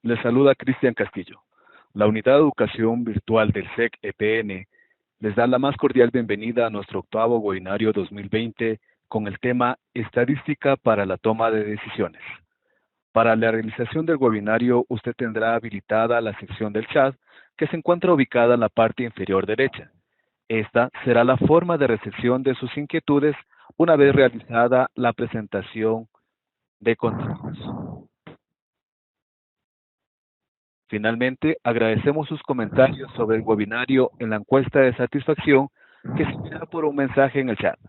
Les saluda Cristian Castillo. La Unidad de Educación Virtual del SEC EPN les da la más cordial bienvenida a nuestro octavo webinario 2020 con el tema Estadística para la toma de decisiones. Para la realización del webinario, usted tendrá habilitada la sección del chat que se encuentra ubicada en la parte inferior derecha. Esta será la forma de recepción de sus inquietudes una vez realizada la presentación de contenidos. Finalmente, agradecemos sus comentarios sobre el webinario en la encuesta de satisfacción que se enviará por un mensaje en el chat.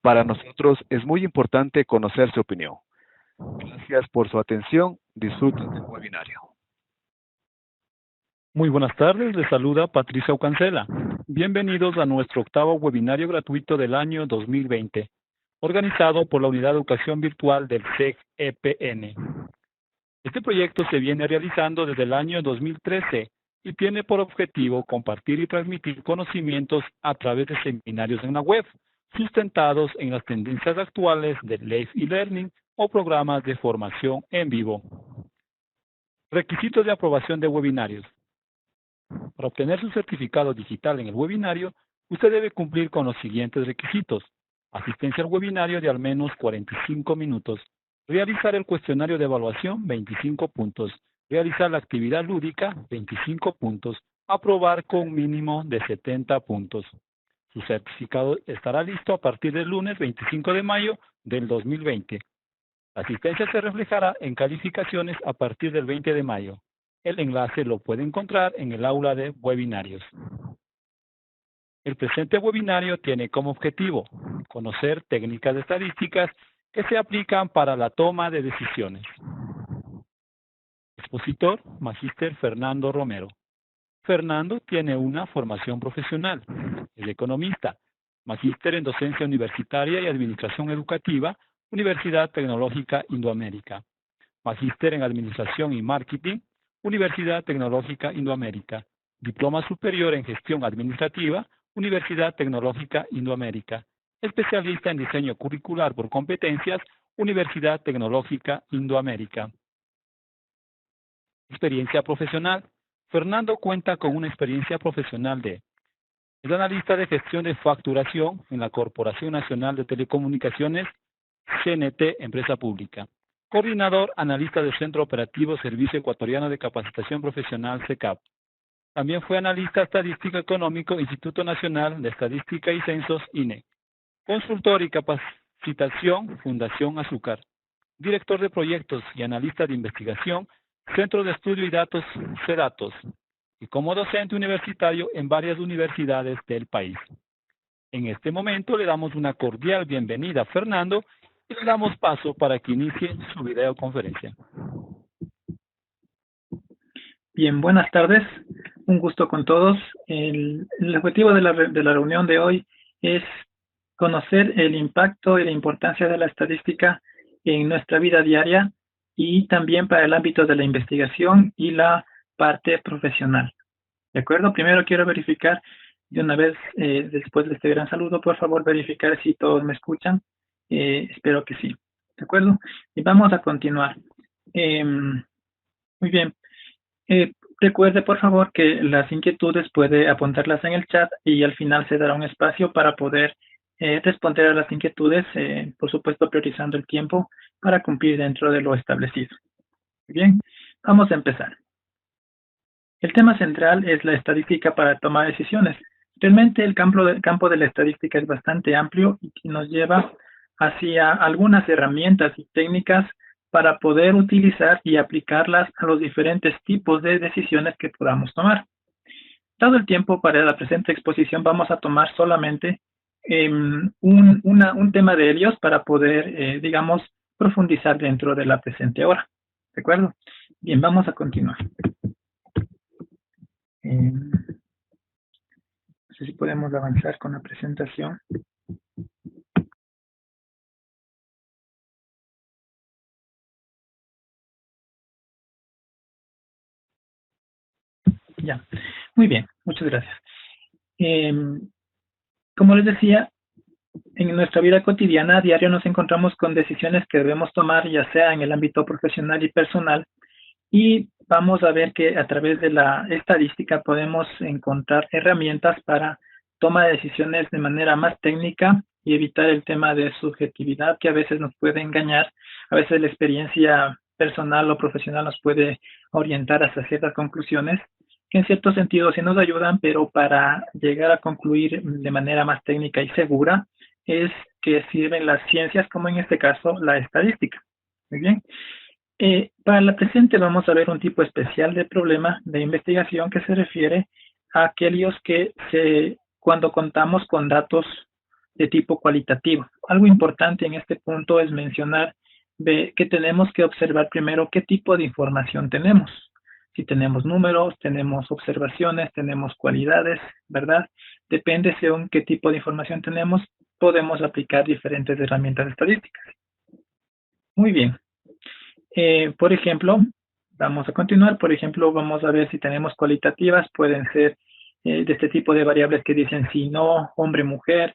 Para nosotros es muy importante conocer su opinión. Gracias por su atención. Disfruten del webinario. Muy buenas tardes, les saluda Patricia Ocancela. Bienvenidos a nuestro octavo webinario gratuito del año 2020, organizado por la Unidad de Educación Virtual del SEC EPN. Este proyecto se viene realizando desde el año 2013 y tiene por objetivo compartir y transmitir conocimientos a través de seminarios en la web, sustentados en las tendencias actuales del Live e-Learning o programas de formación en vivo. Requisitos de aprobación de webinarios. Para obtener su certificado digital en el webinario, usted debe cumplir con los siguientes requisitos: asistencia al webinario de al menos 45 minutos, realizar el cuestionario de evaluación 25 puntos, realizar la actividad lúdica 25 puntos, aprobar con mínimo de 70 puntos. Su certificado estará listo a partir del lunes 25 de mayo del 2020. La asistencia se reflejará en calificaciones a partir del 20 de mayo. El enlace lo puede encontrar en el aula de webinarios. El presente webinario tiene como objetivo conocer técnicas estadísticas que se aplican para la toma de decisiones. Expositor, Magíster Fernando Romero. Fernando tiene una formación profesional. Es economista, magíster en docencia universitaria y administración educativa, Universidad Tecnológica Indoamérica. Magíster en administración y marketing, Universidad Tecnológica Indoamérica. Diploma superior en gestión administrativa, Universidad Tecnológica Indoamérica. Especialista en diseño curricular por competencias, Universidad Tecnológica Indoamérica. Experiencia profesional. Fernando cuenta con una experiencia profesional de es analista de gestión de facturación en la Corporación Nacional de Telecomunicaciones, CNT, empresa pública. Coordinador, analista del Centro Operativo Servicio Ecuatoriano de Capacitación Profesional, CECAP. También fue analista estadístico económico, Instituto Nacional de Estadística y Censos, INE. Consultor y capacitación, Fundación Azúcar. Director de proyectos y analista de investigación, Centro de Estudio y Datos, CEDATOS. Y como docente universitario en varias universidades del país. En este momento le damos una cordial bienvenida a Fernando y le damos paso para que inicie su videoconferencia. Bien, buenas tardes. Un gusto con todos. El objetivo de la reunión de hoy es conocer el impacto y la importancia de la estadística en nuestra vida diaria y también para el ámbito de la investigación y la parte profesional. ¿De acuerdo? Primero quiero verificar de una vez, después de este gran saludo, por favor verificar si todos me escuchan. Espero que sí. ¿De acuerdo? Y vamos a continuar. Muy bien. Recuerde, por favor, que las inquietudes puede apuntarlas en el chat y al final se dará un espacio para poder responder a las inquietudes, por supuesto priorizando el tiempo para cumplir dentro de lo establecido. Muy bien, vamos a empezar. El tema central es la estadística para tomar decisiones. Realmente el campo de la estadística es bastante amplio y nos lleva hacia algunas herramientas y técnicas para poder utilizar y aplicarlas a los diferentes tipos de decisiones que podamos tomar. Dado el tiempo para la presente exposición, vamos a tomar solamente un tema de ellos para poder, digamos, profundizar dentro de la presente hora. ¿De acuerdo? Bien, vamos a continuar. No sé si podemos avanzar con la presentación. Ya, muy bien, muchas gracias. Como les decía, en nuestra vida cotidiana, a diario nos encontramos con decisiones que debemos tomar, ya sea en el ámbito profesional y personal, Y vamos a ver que a través de la estadística podemos encontrar herramientas para toma de decisiones de manera más técnica y evitar el tema de subjetividad que a veces nos puede engañar. A veces la experiencia personal o profesional nos puede orientar hacia ciertas conclusiones que en cierto sentido sí nos ayudan, pero para llegar a concluir de manera más técnica y segura es que sirven las ciencias, como en este caso la estadística. Muy bien. Para la presente vamos a ver un tipo especial de problema de investigación que se refiere a aquellos que cuando contamos con datos de tipo cualitativo. Algo importante en este punto es mencionar que tenemos que observar primero qué tipo de información tenemos. Si tenemos números, tenemos observaciones, tenemos cualidades, ¿verdad? Depende según qué tipo de información tenemos, podemos aplicar diferentes herramientas estadísticas. Muy bien. Por ejemplo, vamos a continuar. Por ejemplo, vamos a ver si tenemos cualitativas. Pueden ser de este tipo de variables que dicen sí, no, hombre, mujer.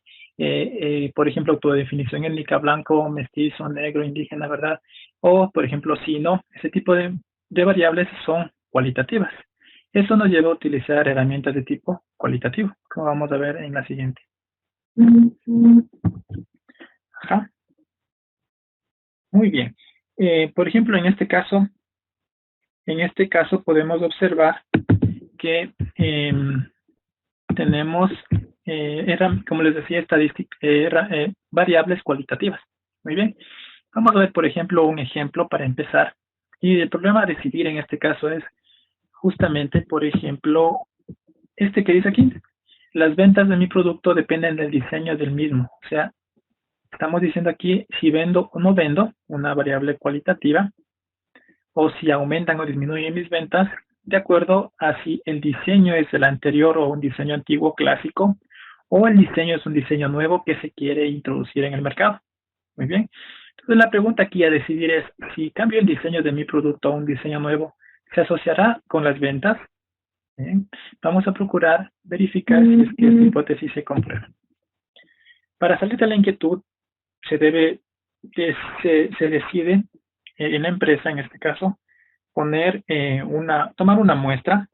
Por ejemplo, autodefinición étnica, blanco, mestizo, negro, indígena, ¿verdad? O, por ejemplo, sí, no. Ese tipo de variables son cualitativas. Eso nos lleva a utilizar herramientas de tipo cualitativo, como vamos a ver en la siguiente. Ajá. Muy bien. Por ejemplo, en este caso podemos observar que tenemos, como les decía, variables cualitativas. Muy bien. Vamos a ver, por ejemplo, un ejemplo para empezar. Y el problema a decidir en este caso es justamente, por ejemplo, este que dice aquí. Las ventas de mi producto dependen del diseño del mismo. O sea, estamos diciendo aquí si vendo o no vendo, una variable cualitativa, o si aumentan o disminuyen mis ventas, de acuerdo a si el diseño es el anterior o un diseño antiguo clásico, o el diseño es un diseño nuevo que se quiere introducir en el mercado. Muy bien. Entonces la pregunta aquí a decidir es, si cambio el diseño de mi producto a un diseño nuevo, ¿se asociará con las ventas? Bien. Vamos a procurar verificar si es que esta hipótesis se comprueba. Para salir de la inquietud, se decide en la empresa, en este caso, tomar una muestra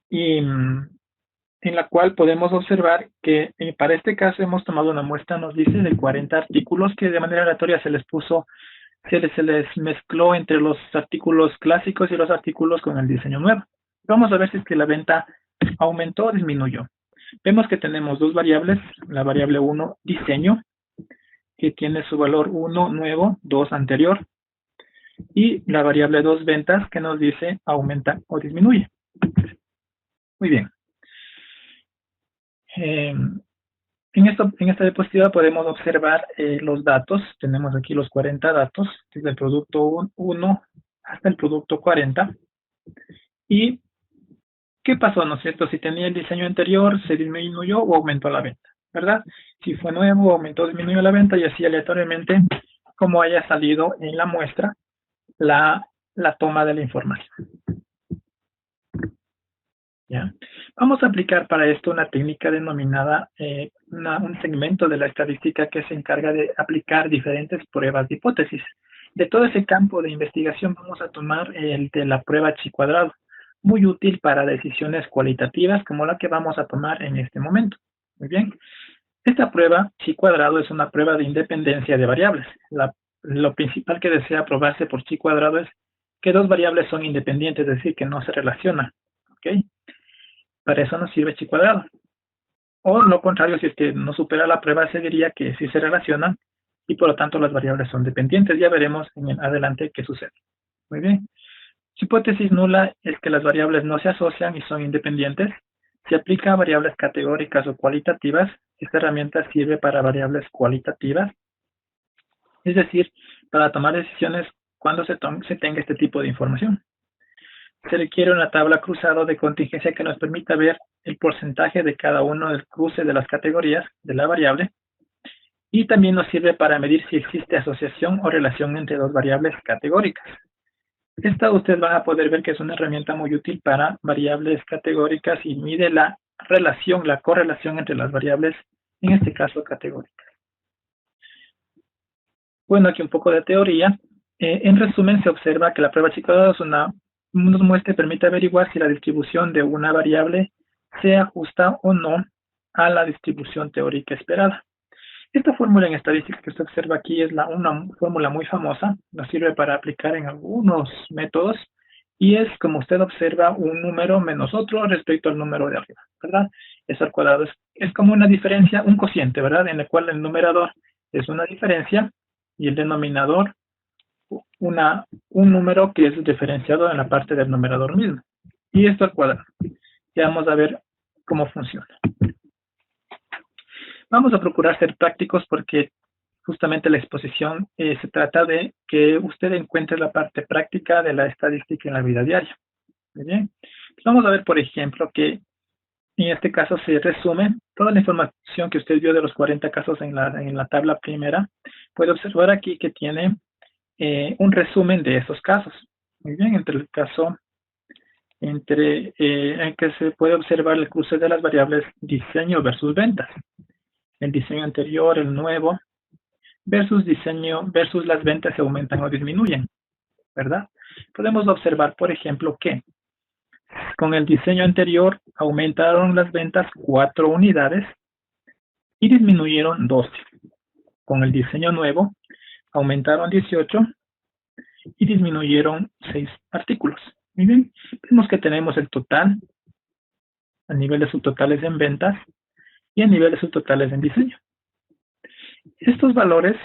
y en la cual podemos observar que para este caso hemos tomado una muestra, nos dice, de 40 artículos que de manera aleatoria se les mezcló entre los artículos clásicos y los artículos con el diseño nuevo. Vamos a ver si es que la venta aumentó o disminuyó. Vemos que tenemos dos variables, la variable 1, diseño, que tiene su valor 1 nuevo, 2 anterior, y la variable 2 ventas, que nos dice aumenta o disminuye. Muy bien. En esta diapositiva podemos observar los datos. Tenemos aquí los 40 datos, desde el producto 1 hasta el producto 40. ¿Y qué pasó, no es cierto? Si tenía el diseño anterior, se disminuyó o aumentó la venta, ¿verdad? Si fue nuevo, aumentó o disminuyó la venta, y así aleatoriamente, como haya salido en la muestra, la toma de la información. ¿Ya? Vamos a aplicar para esto una técnica denominada un segmento de la estadística que se encarga de aplicar diferentes pruebas de hipótesis. De todo ese campo de investigación vamos a tomar el de la prueba chi cuadrado, muy útil para decisiones cualitativas como la que vamos a tomar en este momento. Muy bien. Esta prueba chi cuadrado es una prueba de independencia de variables. Lo principal que desea probarse por chi cuadrado es que dos variables son independientes, es decir, que no se relacionan. ¿Ok? Para eso nos sirve chi cuadrado. O lo contrario, si es que no supera la prueba, se diría que sí se relacionan y por lo tanto las variables son dependientes. Ya veremos en adelante qué sucede. Muy bien. Su hipótesis nula es que las variables no se asocian y son independientes. Se aplica a variables categóricas o cualitativas. Esta herramienta sirve para variables cualitativas, es decir, para tomar decisiones cuando se tenga este tipo de información. Se requiere una tabla cruzada de contingencia que nos permita ver el porcentaje de cada uno del cruce de las categorías de la variable, y también nos sirve para medir si existe asociación o relación entre dos variables categóricas. Esta ustedes van a poder ver que es una herramienta muy útil para variables categóricas y mide la correlación entre las variables, en este caso categóricas. Bueno, aquí un poco de teoría. En resumen, se observa que la prueba chica nos muestra y permite averiguar si la distribución de una variable se ajusta o no a la distribución teórica esperada. Esta fórmula en estadística que usted observa aquí es una fórmula muy famosa, nos sirve para aplicar en algunos métodos y es, como usted observa, un número menos otro respecto al número de arriba, ¿verdad? Eso al cuadrado es como una diferencia, un cociente, ¿verdad? En el cual el numerador es una diferencia y el denominador un número que es diferenciado en la parte del numerador mismo. Y esto al cuadrado. Ya vamos a ver cómo funciona. Vamos a procurar ser prácticos porque justamente la exposición se trata de que usted encuentre la parte práctica de la estadística en la vida diaria. Muy bien. Vamos a ver, por ejemplo, que en este caso se resume toda la información que usted vio de los 40 casos en la tabla primera. Puede observar aquí que tiene un resumen de esos casos. Muy bien, entre el caso en que se puede observar el cruce de las variables diseño versus ventas. El diseño anterior, el nuevo, versus diseño, versus las ventas se aumentan o disminuyen, ¿verdad? Podemos observar, por ejemplo, que con el diseño anterior aumentaron las ventas 4 unidades y disminuyeron 12. Con el diseño nuevo aumentaron 18 y disminuyeron 6 artículos. Muy bien, vemos que tenemos el total a nivel de subtotales en ventas y a nivel de subtotales en diseño. Estos valores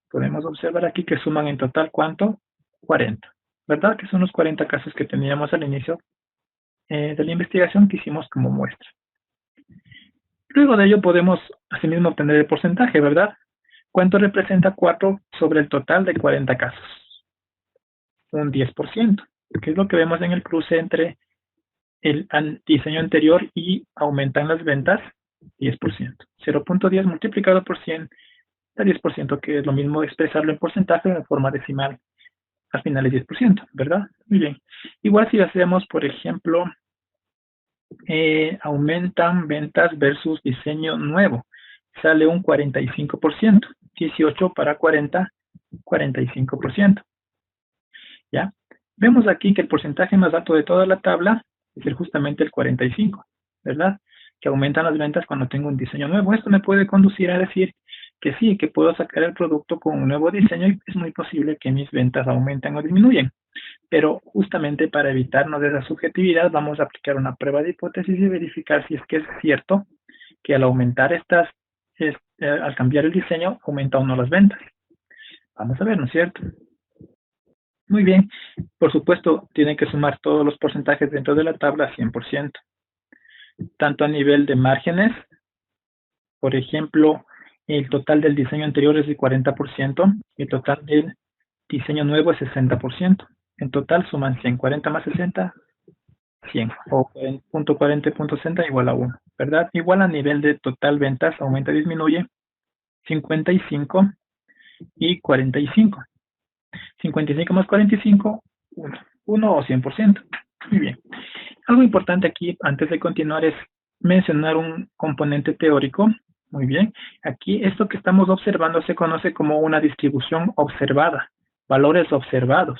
podemos observar aquí que suman en total ¿cuánto? 40, ¿verdad? Que son los 40 casos que teníamos al inicio de la investigación que hicimos como muestra. Luego de ello podemos asimismo obtener el porcentaje, ¿verdad? ¿Cuánto representa 4 sobre el total de 40 casos? Un 10%, que es lo que vemos en el cruce entre el diseño anterior y aumentan las ventas 10%. 0.10 multiplicado por 100 da 10%, que es lo mismo expresarlo en porcentaje de forma decimal. Al final es 10%, ¿verdad? Muy bien. Igual si hacemos, por ejemplo, aumentan ventas versus diseño nuevo. Sale un 45%. 18 para 40, 45%. ¿Ya? Vemos aquí que el porcentaje más alto de toda la tabla es justamente el 45, ¿verdad? Que aumentan las ventas cuando tengo un diseño nuevo. Esto me puede conducir a decir que sí, que puedo sacar el producto con un nuevo diseño y es muy posible que mis ventas aumenten o disminuyen. Pero justamente para evitarnos de esa subjetividad vamos a aplicar una prueba de hipótesis y verificar si es que es cierto que al aumentar al cambiar el diseño aumenta o no las ventas. Vamos a ver, ¿no es cierto? Muy bien, por supuesto tienen que sumar todos los porcentajes dentro de la tabla 100%. Tanto a nivel de márgenes, por ejemplo, el total del diseño anterior es de 40%, y el total del diseño nuevo es 60%. En total suman 100, 40 más 60, 100, o punto 40, punto 60 igual a 1, ¿verdad? Igual a nivel de total ventas, aumenta, disminuye, 55 y 45. 55 más 45, 1 o 100%. Muy bien. Algo importante aquí, antes de continuar, es mencionar un componente teórico. Muy bien. Aquí, esto que estamos observando se conoce como una distribución observada, valores observados.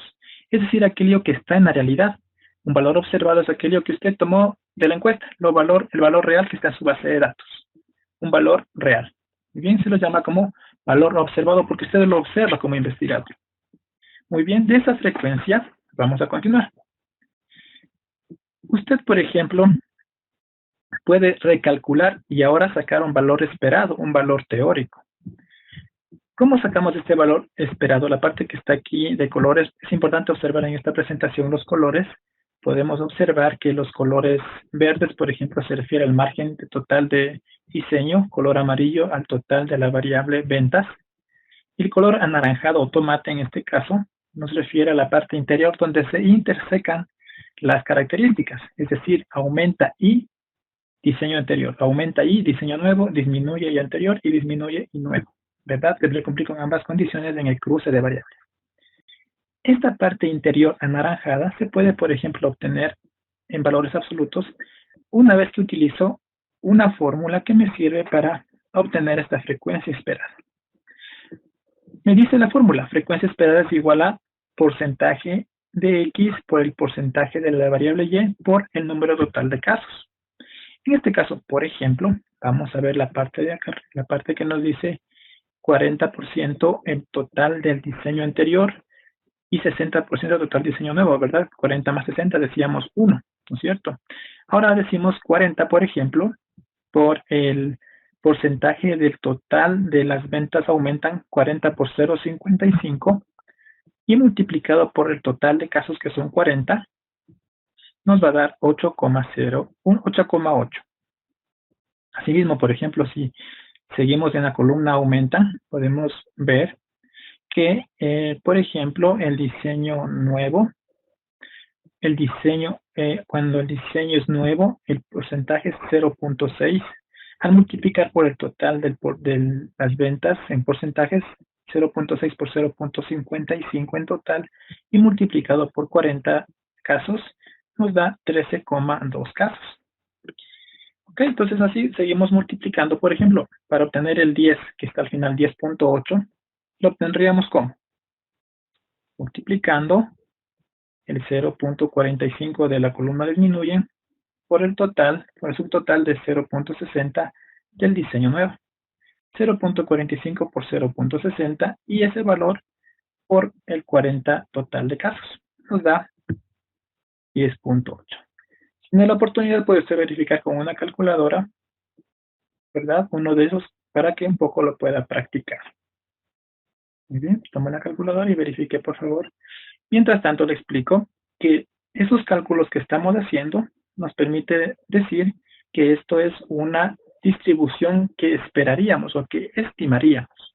Es decir, aquello que está en la realidad. Un valor observado es aquello que usted tomó de la encuesta, el valor real que está en su base de datos. Un valor real. Muy bien, se lo llama como valor observado porque usted lo observa como investigador. Muy bien, de esa frecuencia vamos a continuar. Usted, por ejemplo, puede recalcular y ahora sacar un valor esperado, un valor teórico. ¿Cómo sacamos este valor esperado? La parte que está aquí de colores, es importante observar en esta presentación los colores. Podemos observar que los colores verdes, por ejemplo, se refiere al margen total de diseño, color amarillo al total de la variable ventas. Y el color anaranjado o tomate en este caso nos refiere a la parte interior donde se intersecan las características, es decir, aumenta y diseño anterior, aumenta y diseño nuevo, disminuye y anterior y disminuye y nuevo, ¿verdad? Que se cumplen con ambas condiciones en el cruce de variables. Esta parte interior anaranjada se puede, por ejemplo, obtener en valores absolutos una vez que utilizo una fórmula que me sirve para obtener esta frecuencia esperada. Me dice la fórmula, frecuencia esperada es igual a porcentaje de X por el porcentaje de la variable Y por el número total de casos. En este caso, por ejemplo, vamos a ver la parte de acá, la parte que nos dice 40% en total del diseño anterior y 60% total diseño nuevo, ¿verdad? 40 más 60 decíamos 1, ¿no es cierto? Ahora decimos 40, por ejemplo, por el porcentaje del total de las ventas aumentan 40 por 0,55 y multiplicado por el total de casos que son 40, nos va a dar 8,8. Asimismo, por ejemplo, si seguimos en la columna aumenta, podemos ver que, por ejemplo, el diseño nuevo, cuando el diseño es nuevo, el porcentaje es 0,6. Al multiplicar por el total de las ventas en porcentajes, 0,6 por 0,55 en total, y multiplicado por 40 casos, nos da 13,2 casos. Ok, entonces así seguimos multiplicando. Por ejemplo, para obtener el 10, que está al final 10,8, lo obtendríamos ¿cómo? Multiplicando el 0,45 de la columna disminuye por el subtotal de 0,60 del diseño nuevo. 0,45 por 0,60 y ese valor por el 40 total de casos. Nos da 10,8. Si tiene la oportunidad, puede usted verificar con una calculadora, ¿verdad? Uno de esos para que un poco lo pueda practicar. Muy bien, toma la calculadora y verifique, por favor. Mientras tanto, le explico que esos cálculos que estamos haciendo nos permite decir que esto es una distribución que esperaríamos o que estimaríamos.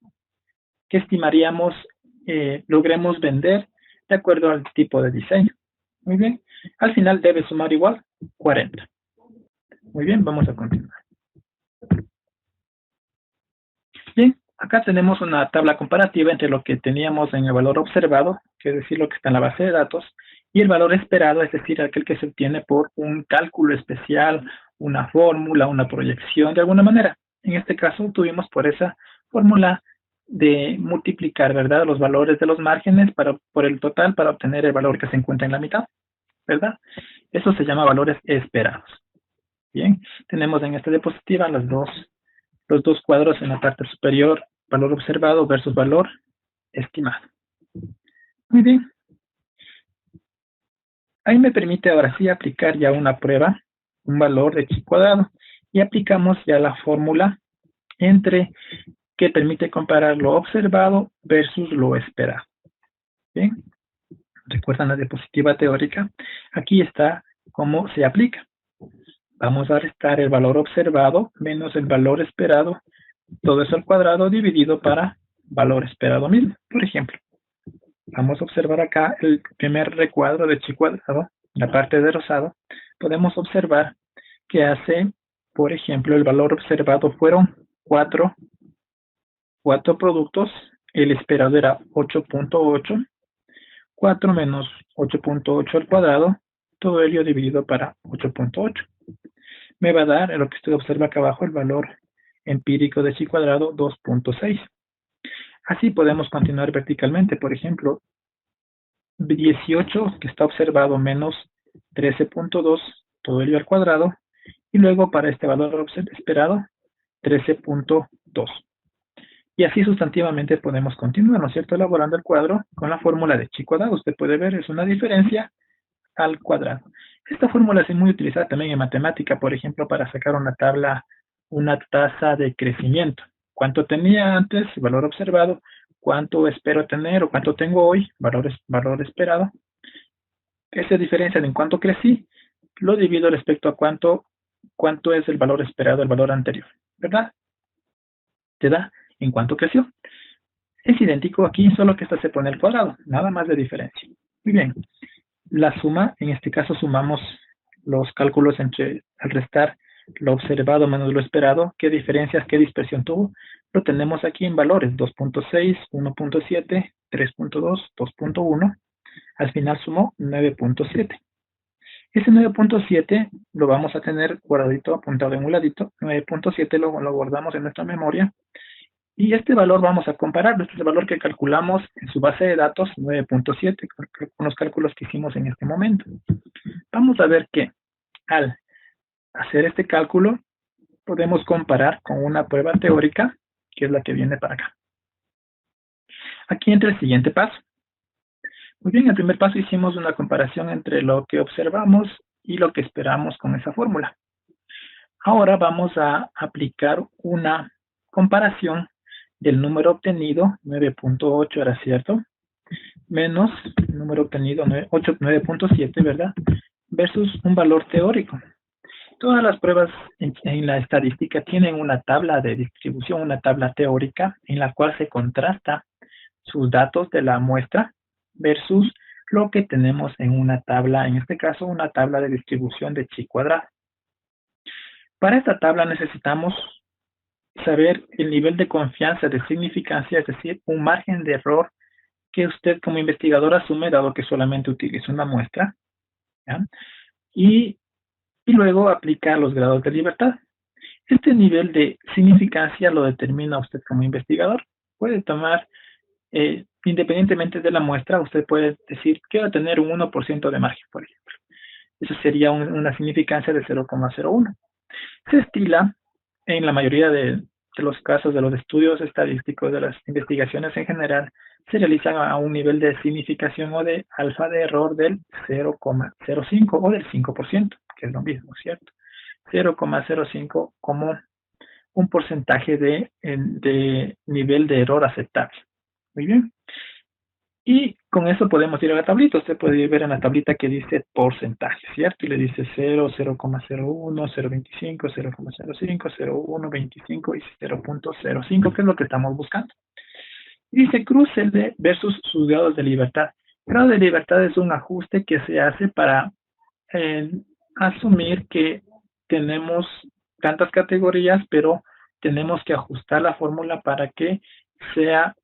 Que estimaríamos logremos vender de acuerdo al tipo de diseño. Muy bien. Al final debe sumar igual 40. Muy bien, vamos a continuar. Bien, acá tenemos una tabla comparativa entre lo que teníamos en el valor observado, que es decir, lo que está en la base de datos, y el valor esperado, es decir, aquel que se obtiene por un cálculo especial, una fórmula, una proyección, de alguna manera. En este caso tuvimos por esa fórmula de multiplicar, ¿verdad?, los valores de los márgenes por el total para obtener el valor que se encuentra en la mitad, ¿verdad? Eso se llama valores esperados. Bien, tenemos en esta diapositiva los dos cuadros en la parte superior, valor observado versus valor estimado. Muy bien. Ahí me permite ahora sí aplicar ya una prueba, un valor de chi cuadrado, y aplicamos ya la fórmula que permite comparar lo observado versus lo esperado. Bien. ¿Recuerdan la diapositiva teórica? Aquí está cómo se aplica. Vamos a restar el valor observado menos el valor esperado, todo eso al cuadrado dividido para valor esperado mismo. Por ejemplo, vamos a observar acá el primer recuadro de chi cuadrado, la parte de rosado. Podemos observar que hace, por ejemplo, el valor observado fueron 4 productos, el esperado era 8,8, 4 menos 8,8 al cuadrado, todo ello dividido para 8,8. Me va a dar, en lo que usted observa acá abajo, el valor empírico de chi cuadrado 2,6. Así podemos continuar verticalmente. Por ejemplo, 18 que está observado menos 13,2, todo ello al cuadrado. Y luego para este valor esperado, 13,2. Y así sustantivamente podemos continuar, ¿no es cierto?, elaborando el cuadro con la fórmula de chi cuadrado. Usted puede ver, es una diferencia al cuadrado. Esta fórmula es muy utilizada también en matemática, por ejemplo, para sacar una tabla, una tasa de crecimiento. ¿Cuánto tenía antes? Valor observado. ¿Cuánto espero tener o cuánto tengo hoy? Valor esperado. Esa diferencia en cuánto crecí, lo divido respecto a cuánto es el valor esperado, el valor anterior, ¿verdad? Te da en cuánto creció. Es idéntico aquí, solo que esta se pone al cuadrado, nada más de diferencia. Muy bien. La suma, en este caso sumamos los cálculos al restar lo observado menos lo esperado, qué diferencias, qué dispersión tuvo, lo tenemos aquí en valores, 2,6, 1,7, 3,2, 2,1, al final sumó 9,7. Ese 9,7 lo vamos a tener guardadito, apuntado en un ladito, 9,7 lo guardamos en nuestra memoria, Y este valor vamos a compararlo. Este es el valor que calculamos en su base de datos 9.7 con los cálculos que hicimos en este momento. Vamos a ver que al hacer este cálculo podemos comparar con una prueba teórica, que es la que viene para acá. Aquí entra el siguiente paso. Muy bien, en el primer paso hicimos una comparación entre lo que observamos y lo que esperamos con esa fórmula. Ahora vamos a aplicar una comparación del número obtenido, 9.8 era cierto, menos el número obtenido, 9.7, ¿verdad? Versus un valor teórico. Todas las pruebas en la estadística tienen una tabla de distribución, una tabla teórica, en la cual se contrasta sus datos de la muestra versus lo que tenemos en una tabla, en este caso una tabla de distribución de chi cuadrado. Para esta tabla necesitamos saber el nivel de confianza, de significancia, es decir, un margen de error que usted como investigador asume, dado que solamente utiliza una muestra, ¿ya? Y luego aplicar los grados de libertad. Este nivel de significancia lo determina usted como investigador. Puede tomar, independientemente de la muestra, usted puede decir, quiero tener un 1% de margen, por ejemplo. Eso sería una significancia de 0,01. Se estila en la mayoría de los casos de los estudios estadísticos, de las investigaciones en general, se realizan a un nivel de significación o de alfa de error del 0,05 o del 5%, que es lo mismo, ¿cierto? 0,05 como un porcentaje de nivel de error aceptable. Muy bien. Y con eso podemos ir a la tablita. Usted puede ver en la tablita que dice porcentaje, ¿cierto? Y le dice 0, 0,01, 0,25, 0,05, 0,1, 25 y 0,05, que es lo que estamos buscando. Y dice cruce versus sus grados de libertad. Grado de libertad es un ajuste que se hace para asumir que tenemos tantas categorías, pero tenemos que ajustar la fórmula para que sea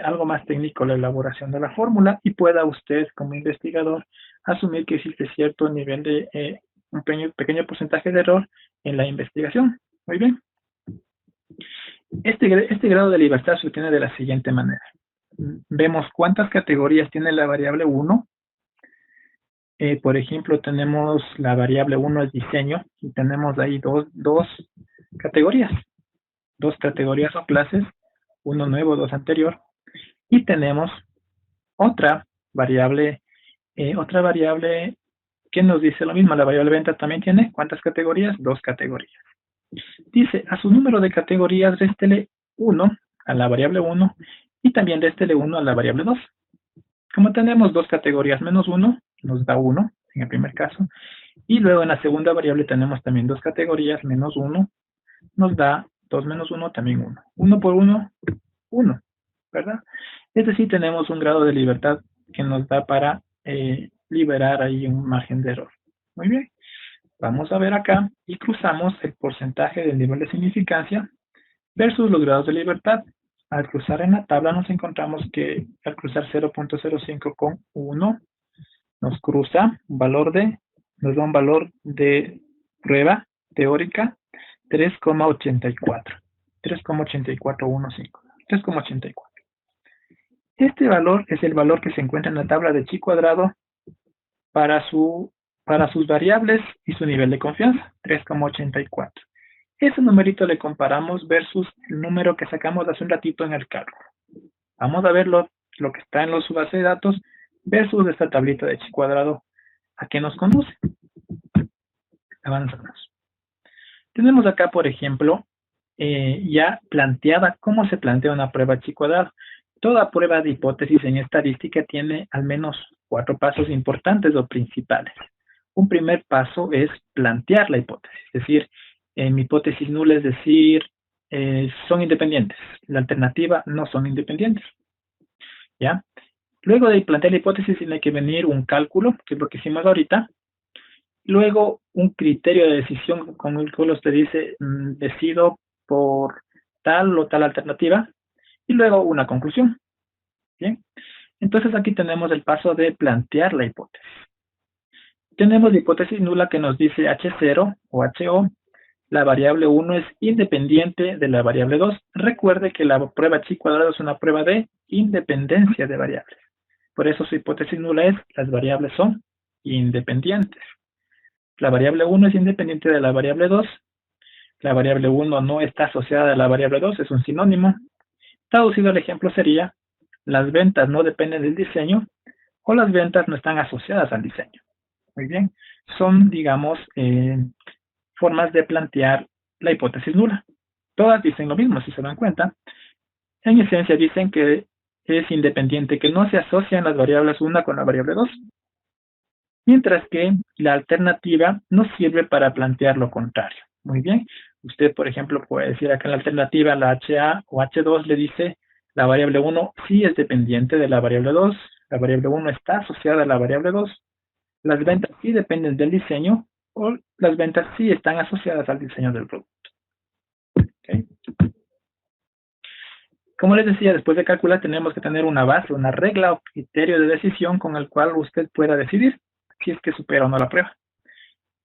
algo más técnico la elaboración de la fórmula y pueda usted como investigador asumir que existe cierto nivel de un pequeño porcentaje de error en la investigación. Muy bien. Este grado de libertad se obtiene de la siguiente manera. Vemos cuántas categorías tiene la variable 1. Por ejemplo, tenemos la variable 1 es diseño y tenemos ahí dos categorías. Dos categorías o clases, uno nuevo, dos anterior. Y tenemos otra variable que nos dice lo mismo. La variable venta también tiene ¿cuántas categorías? Dos categorías. Dice, a su número de categorías réstele 1 a la variable 1 y también réstele 1 a la variable 2. Como tenemos dos categorías menos 1, nos da 1 en el primer caso. Y luego en la segunda variable tenemos también dos categorías menos 1, nos da 2 menos 1, también 1. 1 por 1, 1, ¿verdad? Es decir, tenemos un grado de libertad que nos da para liberar ahí un margen de error. Muy bien. Vamos a ver acá y cruzamos el porcentaje del nivel de significancia versus los grados de libertad. Al cruzar en la tabla nos encontramos que al cruzar 0.05 con 1 nos cruza nos da un valor de prueba teórica 3,84. 3,8415. 3,84. Este valor es el valor que se encuentra en la tabla de chi cuadrado para sus variables y su nivel de confianza, 3,84. Ese numerito le comparamos versus el número que sacamos hace un ratito en el cálculo. Vamos a ver lo que está en su base de datos versus esta tablita de chi cuadrado. ¿A qué nos conduce? Avanzamos. Tenemos acá, por ejemplo, ya planteada cómo se plantea una prueba chi cuadrado. Toda prueba de hipótesis en estadística tiene al menos 4 pasos importantes o principales. Un primer paso es plantear la hipótesis, es decir, mi hipótesis nula es decir, son independientes. La alternativa no son independientes. ¿Ya? Luego de plantear la hipótesis tiene que venir un cálculo, que es lo que hicimos ahorita. Luego un criterio de decisión con el cual usted dice, decido por tal o tal alternativa. Y luego una conclusión. ¿Bien? Entonces aquí tenemos el paso de plantear la hipótesis. Tenemos la hipótesis nula que nos dice H0 o HO. la variable 1 es independiente de la variable 2. Recuerde que la prueba chi cuadrado es una prueba de independencia de variables. Por eso su hipótesis nula es, las variables son independientes. La variable 1 es independiente de la variable 2. La variable 1 no está asociada a la variable 2, es un sinónimo. Traducido al ejemplo sería, las ventas no dependen del diseño o las ventas no están asociadas al diseño. Muy bien, son, digamos, formas de plantear la hipótesis nula. Todas dicen lo mismo, si se dan cuenta. En esencia dicen que es independiente, que no se asocian las variables 1 con la variable 2. Mientras que la alternativa nos sirve para plantear lo contrario. Muy bien, usted, por ejemplo, puede decir acá en la alternativa, la HA o H2 le dice, la variable 1 sí es dependiente de la variable 2, la variable 1 está asociada a la variable 2, las ventas sí dependen del diseño, o las ventas sí están asociadas al diseño del producto. ¿Okay? Como les decía, después de calcular tenemos que tener una base, una regla o criterio de decisión con el cual usted pueda decidir si es que supera o no la prueba.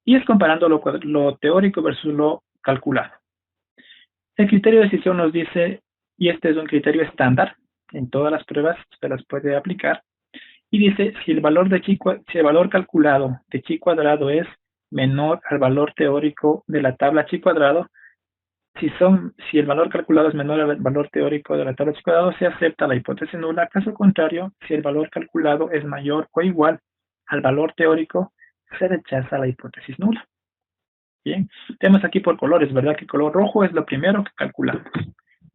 Y es comparando lo teórico versus lo calculado. El criterio de decisión nos dice, y este es un criterio estándar, en todas las pruebas usted las puede aplicar, y dice si el valor calculado de chi cuadrado es menor al valor teórico de la tabla chi cuadrado, si el valor calculado es menor al valor teórico de la tabla chi cuadrado, se acepta la hipótesis nula. Caso contrario, si el valor calculado es mayor o igual al valor teórico, se rechaza la hipótesis nula. Bien, tenemos aquí por colores, ¿verdad? Que el color rojo es lo primero que calculamos.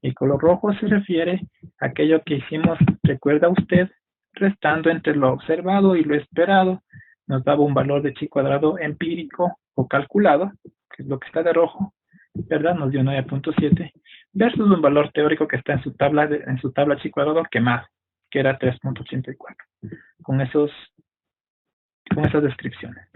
El color rojo se refiere a aquello que hicimos, recuerda usted, restando entre lo observado y lo esperado, nos daba un valor de chi cuadrado empírico o calculado, que es lo que está de rojo, ¿verdad? Nos dio 9.7, versus un valor teórico que está en su tabla chi cuadrado quemado, que era 3.84. Con esas descripciones.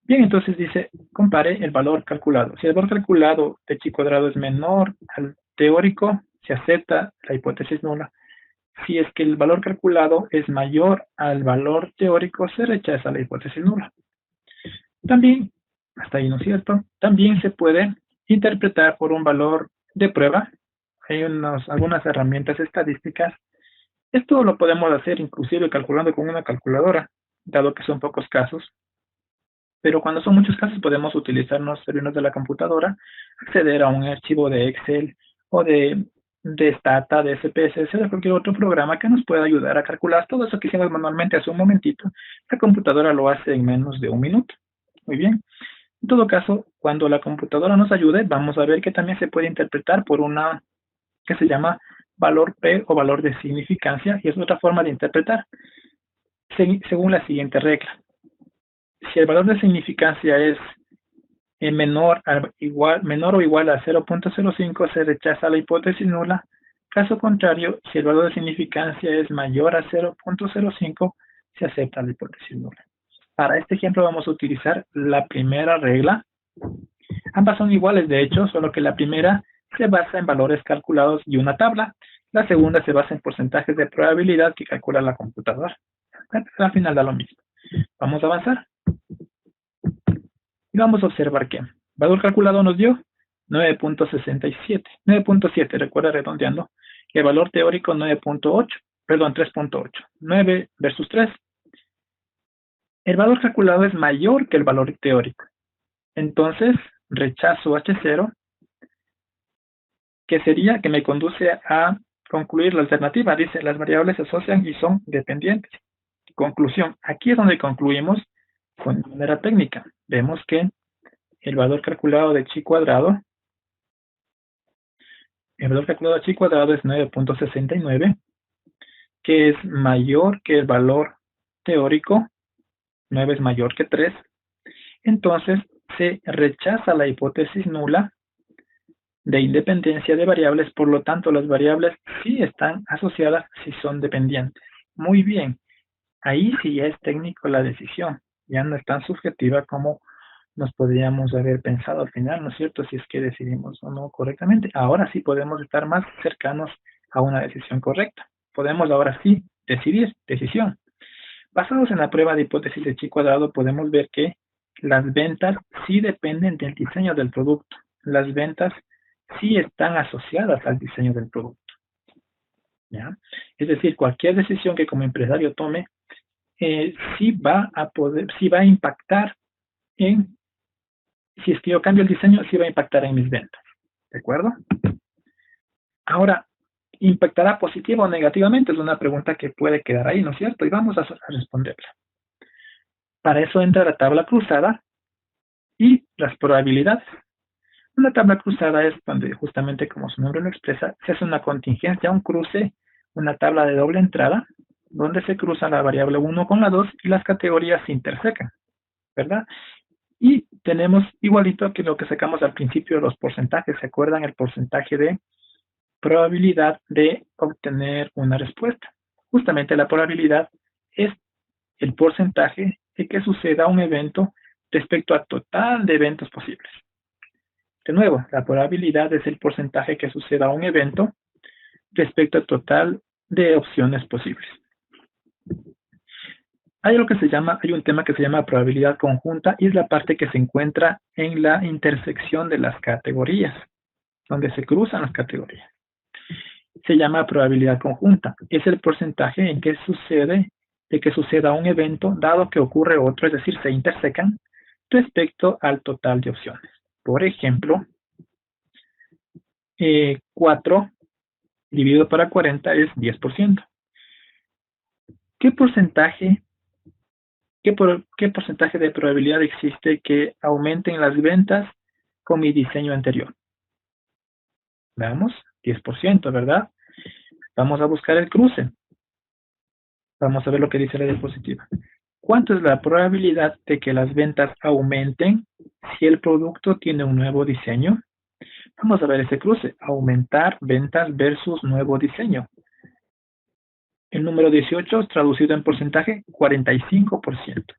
Bien, entonces dice, compare el valor calculado. Si el valor calculado de chi cuadrado es menor al teórico, se acepta la hipótesis nula. Si es que el valor calculado es mayor al valor teórico, se rechaza la hipótesis nula. También, hasta ahí no es cierto, también se puede interpretar por un valor de prueba. Hay algunas herramientas estadísticas. Esto lo podemos hacer inclusive calculando con una calculadora, dado que son pocos casos. Pero cuando son muchos casos podemos utilizarnos servirnos de la computadora, acceder a un archivo de Excel o de Stata, de SPSS, de cualquier otro programa que nos pueda ayudar a calcular todo eso que hicimos manualmente hace un momentito. La computadora lo hace en menos de un minuto. Muy bien. En todo caso, cuando la computadora nos ayude, vamos a ver que también se puede interpretar por una que se llama valor P o valor de significancia, y es otra forma de interpretar, según la siguiente regla. Si el valor de significancia es menor o igual a 0.05, se rechaza la hipótesis nula. Caso contrario, si el valor de significancia es mayor a 0.05, se acepta la hipótesis nula. Para este ejemplo vamos a utilizar la primera regla. Ambas son iguales, de hecho, solo que la primera se basa en valores calculados y una tabla. La segunda se basa en porcentajes de probabilidad que calcula la computadora. Al final da lo mismo. Vamos a avanzar. Y vamos a observar que valor calculado nos dio 9.67. 9.7, recuerda redondeando. Y el valor teórico 3.8. 9 versus 3. El valor calculado es mayor que el valor teórico. Entonces, rechazo H0, que sería que me conduce a concluir la alternativa. Dice, las variables se asocian y son dependientes. Conclusión. Aquí es donde concluimos de manera técnica. Vemos que el valor calculado de chi cuadrado, es 9.69, que es mayor que el valor teórico. 9 es mayor que 3. Entonces, se rechaza la hipótesis nula de independencia de variables, por lo tanto, las variables sí están asociadas si son dependientes. Muy bien. Ahí sí ya es técnico la decisión, ya no es tan subjetiva como nos podríamos haber pensado al final, ¿no es cierto? Si es que decidimos o no correctamente. Ahora sí podemos estar más cercanos a una decisión correcta. Podemos ahora sí decidir, decisión. Basados en la prueba de hipótesis de chi cuadrado, podemos ver que las ventas sí dependen del diseño del producto. Las ventas sí están asociadas al diseño del producto. ¿Ya? Es decir, cualquier decisión que como empresario tome, sí va a impactar en, si es que yo cambio el diseño, sí va a impactar en mis ventas. ¿De acuerdo? Ahora, ¿impactará positivo o negativamente? Es una pregunta que puede quedar ahí, ¿no es cierto? Y vamos a responderla. Para eso entra la tabla cruzada y las probabilidades. Una tabla cruzada es donde, justamente como su nombre lo expresa, se hace una contingencia, un cruce, una tabla de doble entrada, donde se cruza la variable 1 con la 2 y las categorías se intersecan, ¿verdad? Y tenemos igualito que lo que sacamos al principio, los porcentajes. ¿Se acuerdan? El porcentaje de probabilidad de obtener una respuesta. Justamente la probabilidad es el porcentaje de que suceda un evento respecto al total de eventos posibles. De nuevo, la probabilidad es el porcentaje que suceda un evento respecto al total de opciones posibles. Hay un tema que se llama probabilidad conjunta y es la parte que se encuentra en la intersección de las categorías, donde se cruzan las categorías. Se llama probabilidad conjunta. Es el porcentaje en que suceda un evento dado que ocurre otro, es decir, se intersecan respecto al total de opciones. Por ejemplo, 4 dividido para 40 es 10%. ¿Qué porcentaje de probabilidad existe que aumenten las ventas con mi diseño anterior? Veamos, 10%, ¿verdad? Vamos a buscar el cruce. Vamos a ver lo que dice la diapositiva. ¿Cuánto es la probabilidad de que las ventas aumenten si el producto tiene un nuevo diseño? Vamos a ver ese cruce. Aumentar ventas versus nuevo diseño. El número 18, traducido en porcentaje, 45%.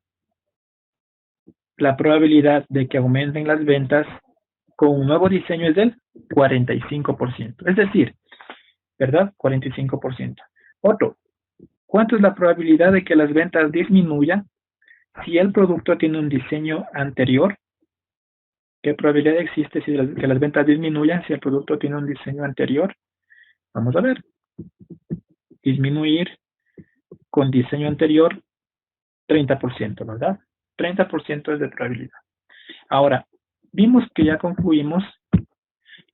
La probabilidad de que aumenten las ventas con un nuevo diseño es del 45%. Es decir, ¿verdad? 45%. Otro, ¿cuánto es la probabilidad de que las ventas disminuyan si el producto tiene un diseño anterior? ¿Qué probabilidad existe que las ventas disminuyan si el producto tiene un diseño anterior? Vamos a ver. Disminuir con diseño anterior, 30%, ¿verdad? 30% es de probabilidad. Ahora, vimos que ya concluimos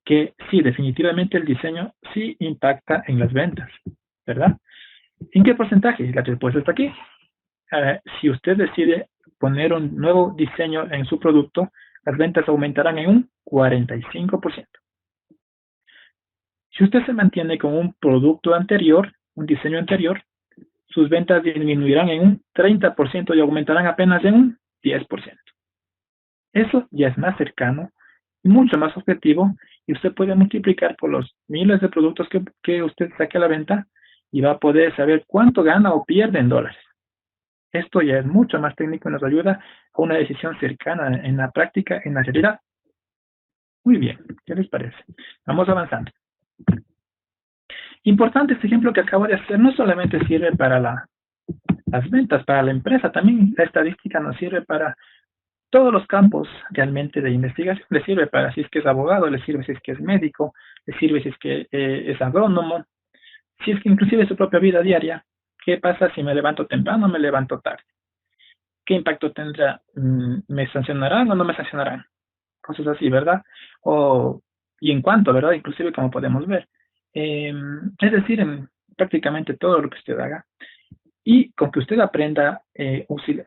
que sí, definitivamente el diseño sí impacta en las ventas, ¿verdad? ¿En qué porcentaje? La respuesta está aquí. Si usted decide poner un nuevo diseño en su producto, las ventas aumentarán en un 45%. Si usted se mantiene con un producto anterior, un diseño anterior, sus ventas disminuirán en un 30% y aumentarán apenas en un 10%. Eso ya es más cercano y mucho más objetivo, y usted puede multiplicar por los miles de productos que usted saque a la venta y va a poder saber cuánto gana o pierde en dólares. Esto ya es mucho más técnico y nos ayuda a una decisión cercana en la práctica, en la realidad. Muy bien, ¿qué les parece? Vamos avanzando. Importante este ejemplo que acabo de hacer, no solamente sirve para las ventas, para la empresa, también la estadística nos sirve para todos los campos realmente de investigación. Le sirve para si es que es abogado, le sirve si es que es médico, le sirve si es que es agrónomo, si es que inclusive su propia vida diaria. ¿Qué pasa si me levanto temprano o me levanto tarde? ¿Qué impacto tendrá? ¿Me sancionarán o no me sancionarán? Cosas así, ¿verdad? Y en cuanto, ¿verdad? Inclusive como podemos ver. Es decir, en prácticamente todo lo que usted haga. Y con que usted aprenda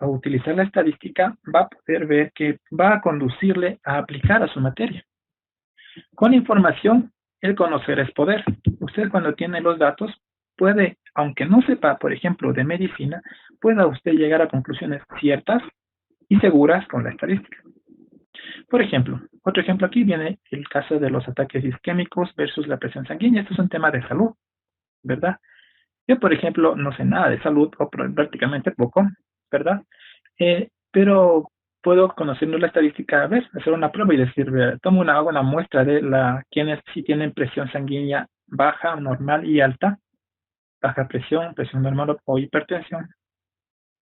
a utilizar la estadística, va a poder ver que va a conducirle a aplicar a su materia. Con información, el conocer es poder. Usted cuando tiene los datos puede, aunque no sepa, por ejemplo, de medicina, pueda usted llegar a conclusiones ciertas y seguras con la estadística. Por ejemplo, otro ejemplo aquí viene el caso de los ataques isquémicos versus la presión sanguínea. Esto es un tema de salud, ¿verdad? Yo, por ejemplo, no sé nada de salud, o prácticamente poco, ¿verdad? Pero puedo, conociendo la estadística, hacer una prueba y decir, hago una muestra de quienes sí tienen presión sanguínea baja, normal y alta, baja presión, presión normal o hipertensión.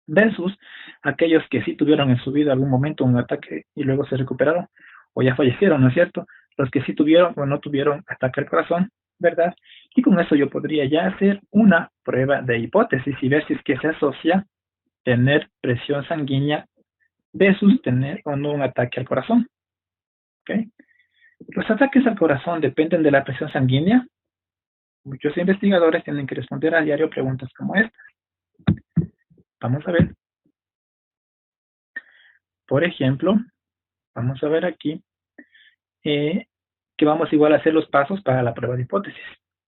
versus aquellos que sí tuvieron en su vida algún momento un ataque y luego se recuperaron o ya fallecieron, ¿no es cierto? Los que sí tuvieron o no tuvieron ataque al corazón, ¿verdad? Y con eso yo podría ya hacer una prueba de hipótesis y ver si es que se asocia tener presión sanguínea versus tener o no un ataque al corazón. ¿Ok? Los ataques al corazón dependen de la presión sanguínea. Muchos investigadores tienen que responder a diario preguntas como esta. Vamos a ver. Por ejemplo, vamos a ver aquí que vamos igual a hacer los pasos para la prueba de hipótesis.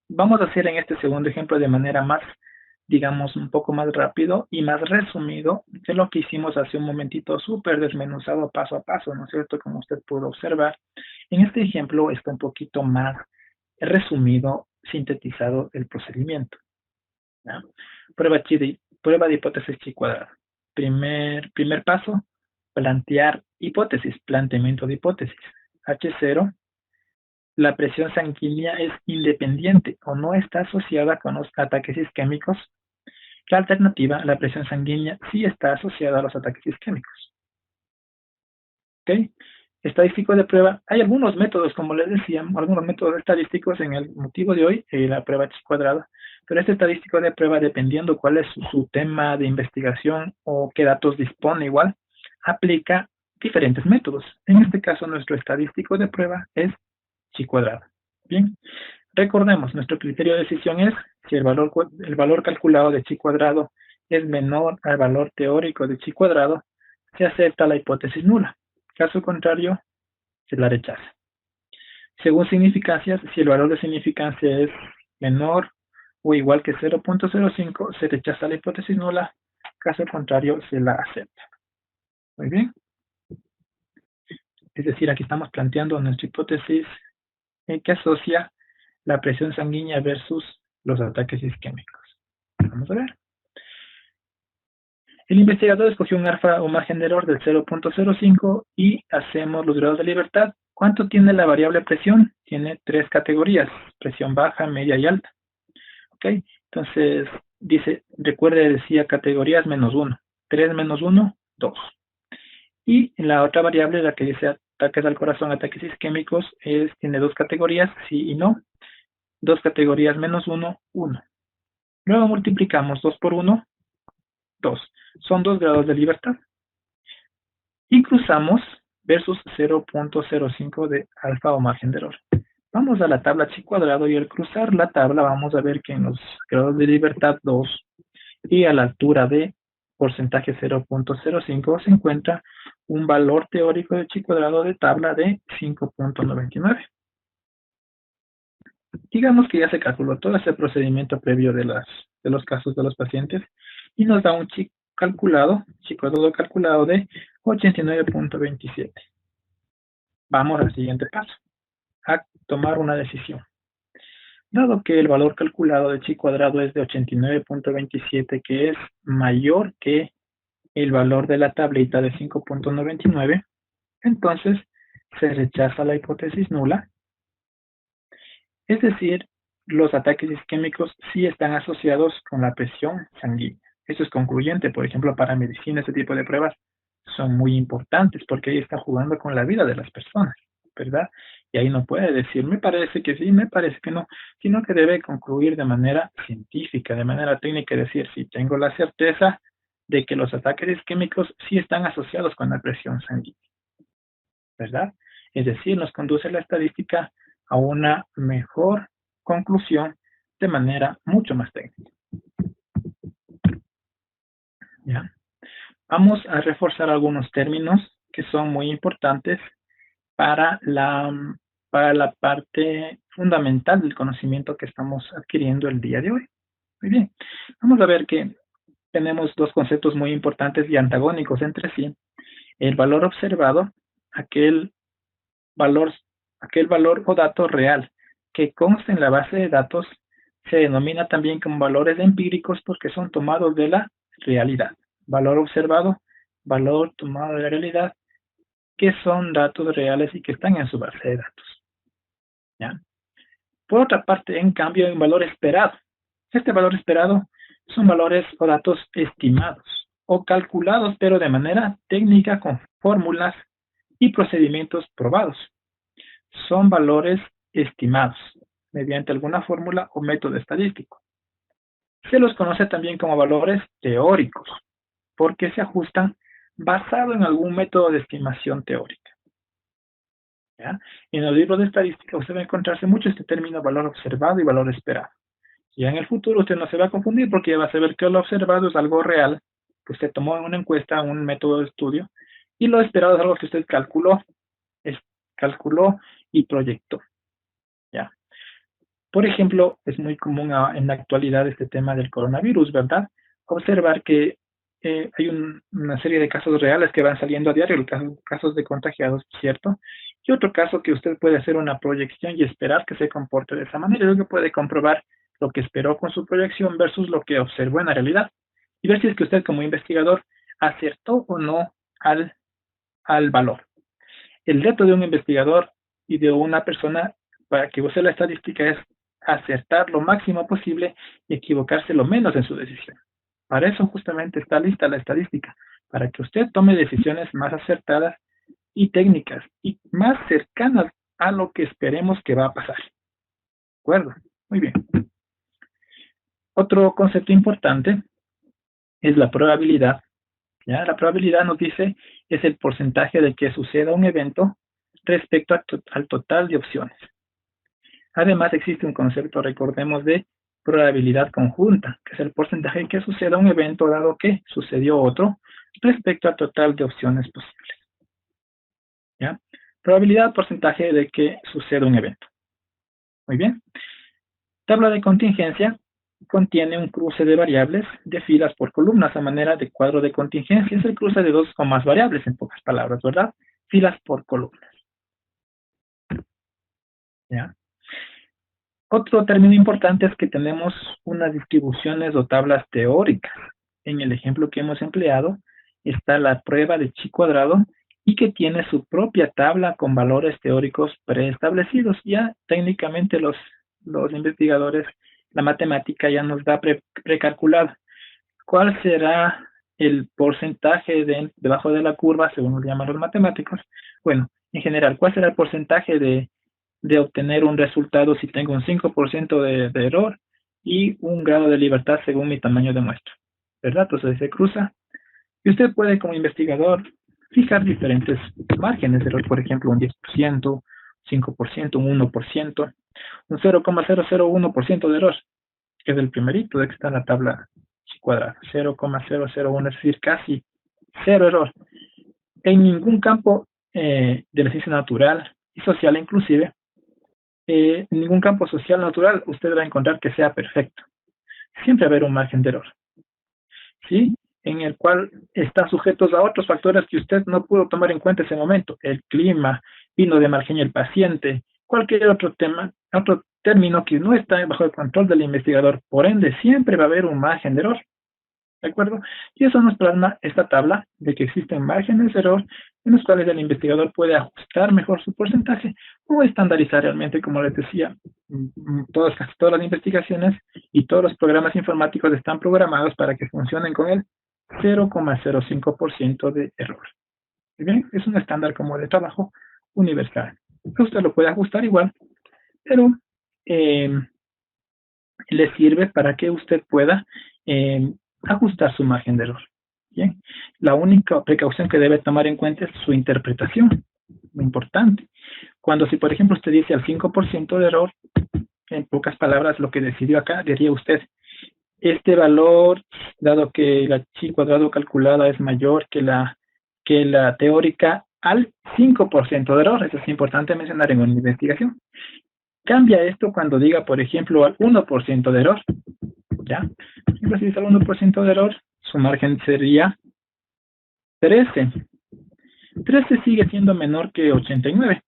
Vamos a hacer en este segundo ejemplo de manera más, digamos, un poco más rápido y más resumido de lo que hicimos hace un momentito, súper desmenuzado paso a paso, ¿no es cierto? Como usted pudo observar. En este ejemplo está un poquito más resumido, sintetizado el procedimiento. ¿Ya? Prueba de hipótesis chi cuadrado. Primer paso, plantear hipótesis, planteamiento de hipótesis. H0, la presión sanguínea es independiente o no está asociada con los ataques isquémicos. La alternativa, la presión sanguínea sí está asociada a los ataques isquémicos. ¿Ok? Estadístico de prueba. Hay algunos métodos, como les decía, algunos métodos estadísticos en el motivo de hoy, la prueba chi cuadrada. Pero este estadístico de prueba, dependiendo cuál es su tema de investigación o qué datos dispone igual, aplica diferentes métodos. En este caso, nuestro estadístico de prueba es chi cuadrado. Bien, recordemos, nuestro criterio de decisión es si el valor calculado de chi cuadrado es menor al valor teórico de chi cuadrado, se acepta la hipótesis nula. Caso contrario, se la rechaza. Según significancias, si el valor de significancia es menor o igual que 0.05, se rechaza la hipótesis nula. Caso contrario, se la acepta. Muy bien. Es decir, aquí estamos planteando nuestra hipótesis que asocia la presión sanguínea versus los ataques isquémicos. Vamos a ver. El investigador escogió un alfa o margen de error del 0.05 y hacemos los grados de libertad. ¿Cuánto tiene la variable presión? Tiene 3 categorías, presión baja, media y alta. ¿Ok? Entonces, dice, recuerde, decía categorías menos 1. 3 menos 1, 2. Y la otra variable, la que dice ataques al corazón, ataques isquémicos, tiene 2 categorías, sí y no. 2 categorías menos 1, 1. Luego multiplicamos 2 por 1, 2. Son 2 grados de libertad. Y cruzamos versus 0.05 de alfa o margen de error. Vamos a la tabla chi cuadrado y al cruzar la tabla vamos a ver que en los grados de libertad 2 y a la altura de porcentaje 0.05 se encuentra un valor teórico de chi cuadrado de tabla de 5.99. Digamos que ya se calculó todo ese procedimiento previo de los casos de los pacientes y nos da un chi cuadrado calculado de 89.27. Vamos al siguiente paso, a tomar una decisión. Dado que el valor calculado de chi cuadrado es de 89.27, que es mayor que el valor de la tablita de 5.99, entonces se rechaza la hipótesis nula. Es decir, los ataques isquémicos sí están asociados con la presión sanguínea. Eso es concluyente, por ejemplo, para medicina, este tipo de pruebas son muy importantes porque ahí está jugando con la vida de las personas, ¿verdad? Y ahí no puede decir, me parece que sí, me parece que no, sino que debe concluir de manera científica, de manera técnica, y decir, sí, tengo la certeza de que los ataques isquémicos sí están asociados con la presión sanguínea, ¿verdad? Es decir, nos conduce la estadística a una mejor conclusión de manera mucho más técnica. ¿Ya? Vamos a reforzar algunos términos que son muy importantes para la parte fundamental del conocimiento que estamos adquiriendo el día de hoy. Muy bien, vamos a ver que tenemos dos conceptos muy importantes y antagónicos entre sí. El valor observado, aquel valor o dato real que consta en la base de datos, se denomina también como valores empíricos porque son tomados de la realidad. Valor observado, valor tomado de la realidad, que son datos reales y que están en su base de datos. ¿Ya? Por otra parte, en cambio, hay un valor esperado. Este valor esperado son valores o datos estimados o calculados, pero de manera técnica con fórmulas y procedimientos probados. Son valores estimados mediante alguna fórmula o método estadístico. Se los conoce también como valores teóricos, porque se ajustan basado en algún método de estimación teórica. ¿Ya? En los libros de estadística usted va a encontrarse mucho este término valor observado y valor esperado. Y en el futuro usted no se va a confundir porque ya va a saber que lo observado es algo real, que usted tomó en una encuesta, un método de estudio, y lo esperado es algo que usted calculó y proyectó. ¿Ya? Por ejemplo, es muy común en la actualidad este tema del coronavirus, ¿verdad? Observar que hay una serie de casos reales que van saliendo a diario, casos de contagiados, ¿cierto? Y otro caso que usted puede hacer una proyección y esperar que se comporte de esa manera, y luego puede comprobar lo que esperó con su proyección versus lo que observó en la realidad. Y ver si es que usted como investigador acertó o no al valor. El reto de un investigador y de una persona para que use la estadística es acertar lo máximo posible y equivocarse lo menos en su decisión. Para eso justamente está lista la estadística, para que usted tome decisiones más acertadas y técnicas y más cercanas a lo que esperemos que va a pasar. ¿De acuerdo? Muy bien. Otro concepto importante es la probabilidad. ¿Ya? La probabilidad nos dice es el porcentaje de que suceda un evento respecto al total de opciones. Además existe un concepto, recordemos, de probabilidad conjunta, que es el porcentaje de que suceda un evento dado que sucedió otro respecto al total de opciones posibles. ¿Ya? Probabilidad, porcentaje de que suceda un evento. Muy bien. Tabla de contingencia contiene un cruce de variables de filas por columnas a manera de cuadro de contingencia. Es el cruce de dos o más variables, en pocas palabras, ¿verdad? Filas por columnas. ¿Ya? Otro término importante es que tenemos unas distribuciones o tablas teóricas. En el ejemplo que hemos empleado está la prueba de chi cuadrado y que tiene su propia tabla con valores teóricos preestablecidos. Ya técnicamente los investigadores, la matemática ya nos da precalculado. ¿Cuál será el porcentaje debajo de la curva, según lo llaman los matemáticos? Bueno, en general, ¿cuál será el porcentaje de obtener un resultado si tengo un 5% de error y un grado de libertad según mi tamaño de muestra? ¿Verdad? Entonces se cruza. Y usted puede, como investigador, fijar diferentes márgenes de error, por ejemplo, un 10%, 5%, un 1%, un 0,001% de error, que es el primerito de que está en la tabla cuadrada, 0,001, es decir, casi cero error. En ningún campo de la ciencia natural y social inclusive, en ningún campo social natural usted va a encontrar que sea perfecto. Siempre va a haber un margen de error, ¿sí? En el cual están sujetos a otros factores que usted no pudo tomar en cuenta en ese momento. El clima, vino de mal genio el paciente, cualquier otro tema, otro término que no está bajo el control del investigador. Por ende, siempre va a haber un margen de error. ¿De acuerdo? Y eso nos plasma esta tabla de que existen márgenes de error en los cuales el investigador puede ajustar mejor su porcentaje o estandarizar realmente, como les decía, casi todas las investigaciones y todos los programas informáticos están programados para que funcionen con el 0,05% de error. ¿Bien? Es un estándar como de trabajo universal. Usted lo puede ajustar igual, pero le sirve para que usted pueda ajustar su margen de error. Bien, la única precaución que debe tomar en cuenta es su interpretación, muy importante. Si por ejemplo usted dice al 5% de error, en pocas palabras lo que decidió acá, diría usted, este valor, dado que la chi cuadrado calculada es mayor que la teórica al 5% de error. Eso es importante mencionar en una investigación. Cambia esto cuando diga, por ejemplo, al 1% de error. ¿Ya? Si dice al 1% de error, su margen sería 13. 13 sigue siendo menor que 89,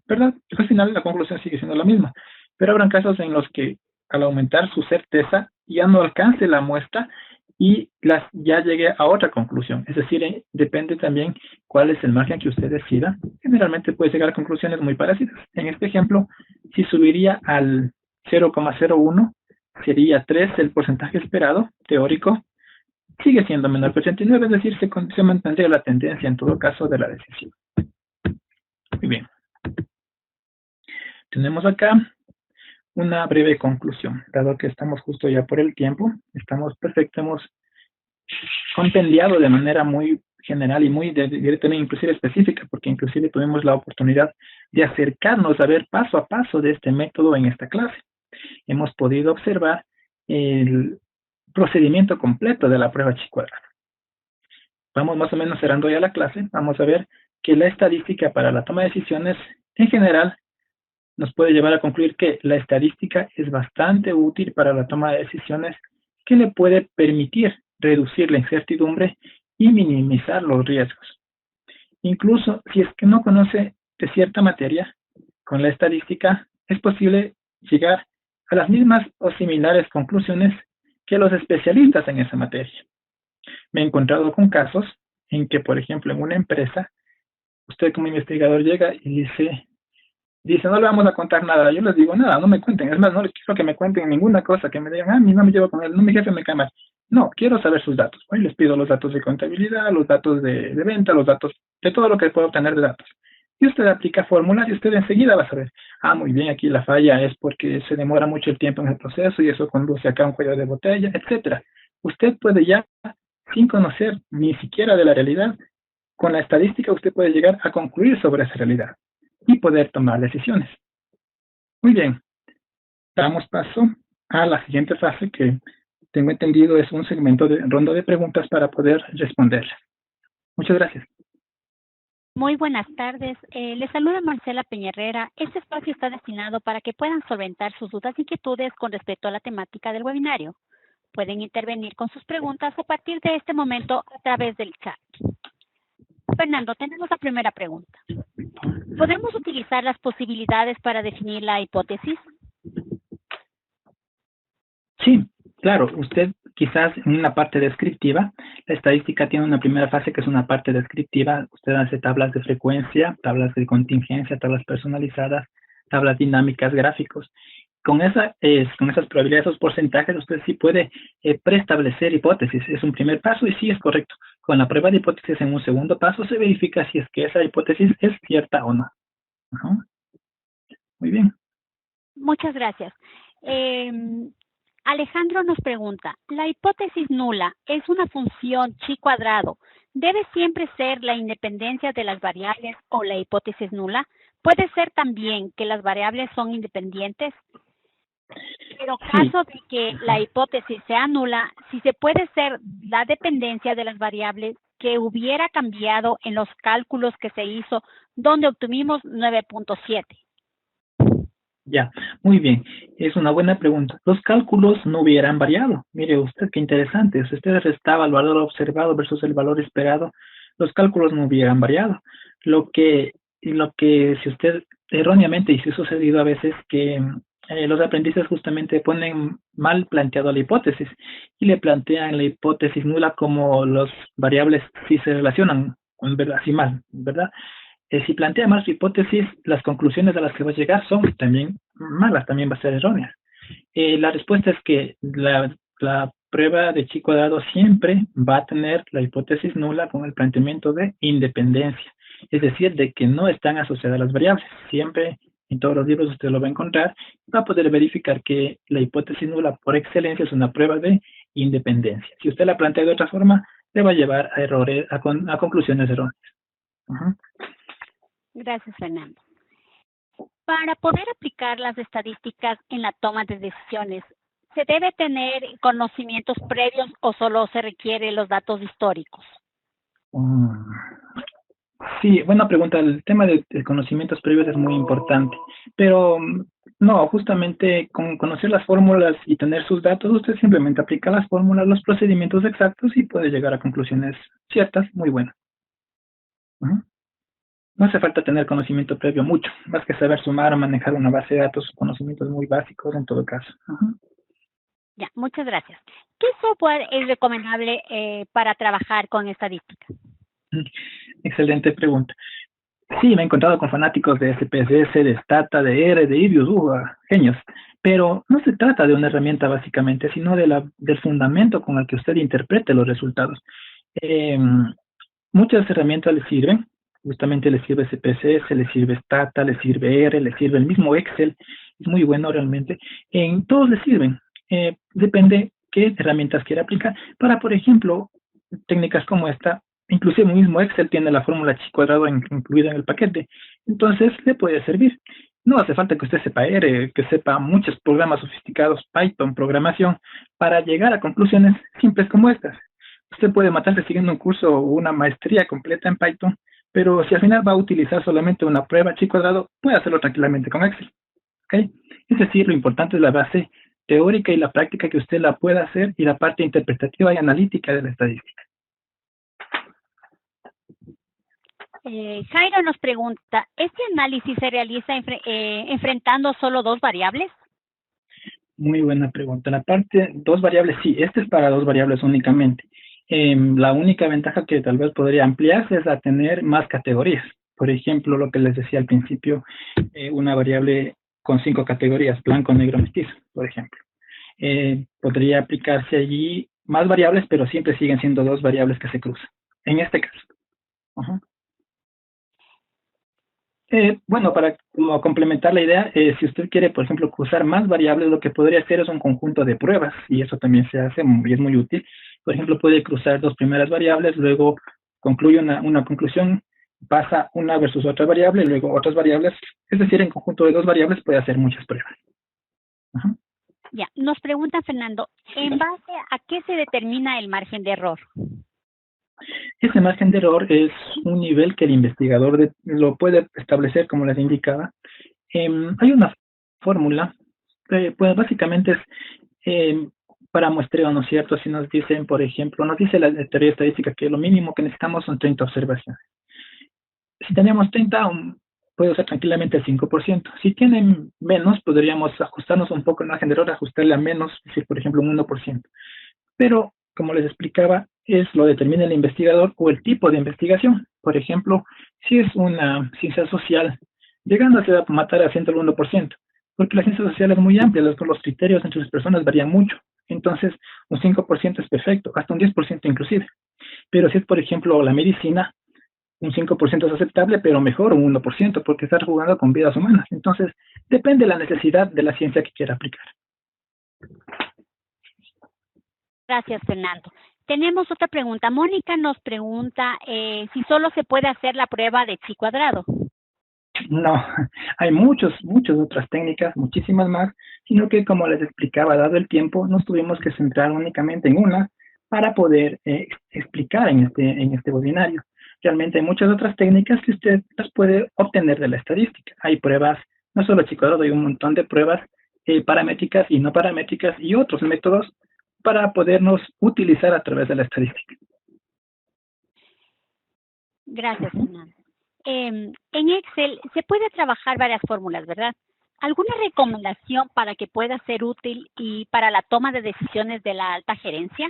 ¿verdad? Al final la conclusión sigue siendo la misma. Pero habrán casos en los que al aumentar su certeza ya no alcance la muestra y ya llegue a otra conclusión. Es decir, depende también cuál es el margen que usted decida. Generalmente puede llegar a conclusiones muy parecidas. En este ejemplo, si subiría al 0,01, sería 3 el porcentaje esperado, teórico, sigue siendo menor que 89, es decir, se mantendría la tendencia en todo caso de la decisión. Muy bien. Tenemos acá una breve conclusión, dado que estamos justo ya por el tiempo, estamos perfecto, hemos compendiado de manera muy general y muy directamente inclusive específica, porque inclusive tuvimos la oportunidad de acercarnos a ver paso a paso de este método en esta clase. Hemos podido observar el procedimiento completo de la prueba chi cuadrado. Vamos más o menos cerrando ya la clase, vamos a ver que la estadística para la toma de decisiones en general nos puede llevar a concluir que la estadística es bastante útil para la toma de decisiones, que le puede permitir reducir la incertidumbre y minimizar los riesgos. Incluso si es que no conoce de cierta materia, con la estadística es posible llegar a las mismas o similares conclusiones que los especialistas en esa materia. Me he encontrado con casos en que, por ejemplo, en una empresa, usted como investigador llega y dice, no le vamos a contar nada. Yo les digo, nada, no me cuenten. Es más, no les quiero que me cuenten ninguna cosa, que me digan, a mí no me llevo con él, no, mi jefe me cae mal. No, quiero saber sus datos. Hoy les pido los datos de contabilidad, los datos de venta, los datos de todo lo que puedo obtener de datos. Y usted aplica fórmulas y usted enseguida va a saber, muy bien, aquí la falla es porque se demora mucho el tiempo en el proceso y eso conduce acá a un cuello de botella, etcétera. Usted puede ya, sin conocer ni siquiera de la realidad, con la estadística usted puede llegar a concluir sobre esa realidad y poder tomar decisiones. Muy bien, damos paso a la siguiente fase que tengo entendido es un segmento de ronda de preguntas para poder responderles. Muchas gracias. Muy buenas tardes. Les saluda Marcela Peñerrera. Este espacio está destinado para que puedan solventar sus dudas e inquietudes con respecto a la temática del webinario. Pueden intervenir con sus preguntas a partir de este momento a través del chat. Fernando, tenemos la primera pregunta. ¿Podemos utilizar las posibilidades para definir la hipótesis? Sí, claro. Usted quizás en una parte descriptiva, la estadística tiene una primera fase que es una parte descriptiva. Usted hace tablas de frecuencia, tablas de contingencia, tablas personalizadas, tablas dinámicas, gráficos. Con esas probabilidades, esos porcentajes, usted sí puede preestablecer hipótesis. Es un primer paso y sí es correcto. Con la prueba de hipótesis en un segundo paso se verifica si es que esa hipótesis es cierta o no. Muy bien. Muchas gracias. Alejandro nos pregunta, ¿la hipótesis nula es una función chi cuadrado? ¿Debe siempre ser la independencia de las variables o la hipótesis nula? ¿Puede ser también que las variables son independientes? Pero caso de que la hipótesis sea nula, si se puede ser la dependencia de las variables que hubiera cambiado en los cálculos que se hizo, donde obtuvimos 9.7. Ya, muy bien. Es una buena pregunta. Los cálculos no hubieran variado. Mire usted, qué interesante. Si usted restaba el valor observado versus el valor esperado, los cálculos no hubieran variado. Lo que si usted erróneamente, y si ha sucedido a veces, que los aprendices justamente ponen mal planteado la hipótesis y le plantean la hipótesis nula como las variables sí se relacionan, así mal, ¿verdad? Si plantea mal su hipótesis, las conclusiones a las que va a llegar son también malas, también va a ser erróneas. La respuesta es que la prueba de chi cuadrado siempre va a tener la hipótesis nula con el planteamiento de independencia, es decir, de que no están asociadas las variables. Siempre en todos los libros usted lo va a encontrar, va a poder verificar que la hipótesis nula por excelencia es una prueba de independencia. Si usted la plantea de otra forma, le va a llevar a errores, a conclusiones erróneas. Gracias, Fernando. Para poder aplicar las estadísticas en la toma de decisiones, ¿se debe tener conocimientos previos o solo se requieren los datos históricos? Sí, buena pregunta. El tema de conocimientos previos es muy importante, pero no, justamente con conocer las fórmulas y tener sus datos, usted simplemente aplica las fórmulas, los procedimientos exactos y puede llegar a conclusiones ciertas, muy buenas. No hace falta tener conocimiento previo mucho, más que saber sumar o manejar una base de datos, conocimientos muy básicos en todo caso. Ya, muchas gracias. ¿Qué software es recomendable para trabajar con estadística? Excelente pregunta. Sí, me he encontrado con fanáticos de SPSS, de Stata, de R, de Ibius, genios. Pero no se trata de una herramienta básicamente, sino del fundamento con el que usted interprete los resultados. Eh, Muchas herramientas le sirven, justamente le sirve SPSS, le sirve Stata, le sirve R, le sirve el mismo Excel, es muy bueno realmente. En todos le sirven. Depende qué herramientas quiera aplicar. Para, por ejemplo, técnicas como esta, inclusive el mismo Excel tiene la fórmula chi cuadrado incluida en el paquete, entonces le puede servir. No hace falta que usted sepa R, que sepa muchos programas sofisticados, Python, programación, para llegar a conclusiones simples como estas. Usted puede matarse siguiendo un curso o una maestría completa en Python, pero si al final va a utilizar solamente una prueba chi cuadrado, puede hacerlo tranquilamente con Excel. ¿Okay? Es decir, lo importante es la base teórica y la práctica que usted la pueda hacer y la parte interpretativa y analítica de la estadística. Jairo nos pregunta, ¿este análisis se realiza enfrentando solo dos variables? Muy buena pregunta. La parte dos variables, sí, este es para dos variables únicamente. La única ventaja que tal vez podría ampliarse es a tener más categorías. Por ejemplo, lo que les decía al principio, una variable con 5 categorías, blanco, negro, mestizo, por ejemplo. Podría aplicarse allí más variables, pero siempre siguen siendo dos variables que se cruzan. En este caso. Ajá. Bueno, para como complementar la idea, si usted quiere, por ejemplo, cruzar más variables, lo que podría hacer es un conjunto de pruebas, y eso también se hace y es muy útil. Por ejemplo, puede cruzar dos primeras variables, luego concluye una conclusión, pasa una versus otra variable, y luego otras variables, es decir, en conjunto de dos variables puede hacer muchas pruebas. Ajá. Ya, nos pregunta Fernando, ¿en base a qué se determina el margen de error? Ese margen de error es un nivel que el investigador lo puede establecer, como les indicaba. Hay una fórmula, pues básicamente es para muestreo, ¿no es cierto? Si nos dicen, por ejemplo, nos dice la teoría estadística que lo mínimo que necesitamos son 30 observaciones. Si tenemos 30, puede usar tranquilamente el 5%. Si tienen menos, podríamos ajustarnos un poco el margen de error, ajustarle a menos, es decir, por ejemplo, un 1%. Pero, como les explicaba, lo determina el investigador o el tipo de investigación. Por ejemplo, si es una ciencia social, llegando a matar a 101%, porque la ciencia social es muy amplia, los criterios entre las personas varían mucho. Entonces, un 5% es perfecto, hasta un 10% inclusive. Pero si es, por ejemplo, la medicina, un 5% es aceptable, pero mejor un 1%, porque está jugando con vidas humanas. Entonces, depende de la necesidad de la ciencia que quiera aplicar. Gracias, Fernando. Tenemos otra pregunta. Mónica nos pregunta si solo se puede hacer la prueba de chi cuadrado. No, hay muchas otras técnicas, muchísimas más, sino que como les explicaba, dado el tiempo, nos tuvimos que centrar únicamente en una para poder explicar en este webinario. Realmente hay muchas otras técnicas que usted las puede obtener de la estadística. Hay pruebas, no solo chi cuadrado, hay un montón de pruebas paramétricas y no paramétricas y otros métodos para podernos utilizar a través de la estadística. Gracias, Fernando. En Excel se puede trabajar varias fórmulas, ¿verdad? ¿Alguna recomendación para que pueda ser útil y para la toma de decisiones de la alta gerencia?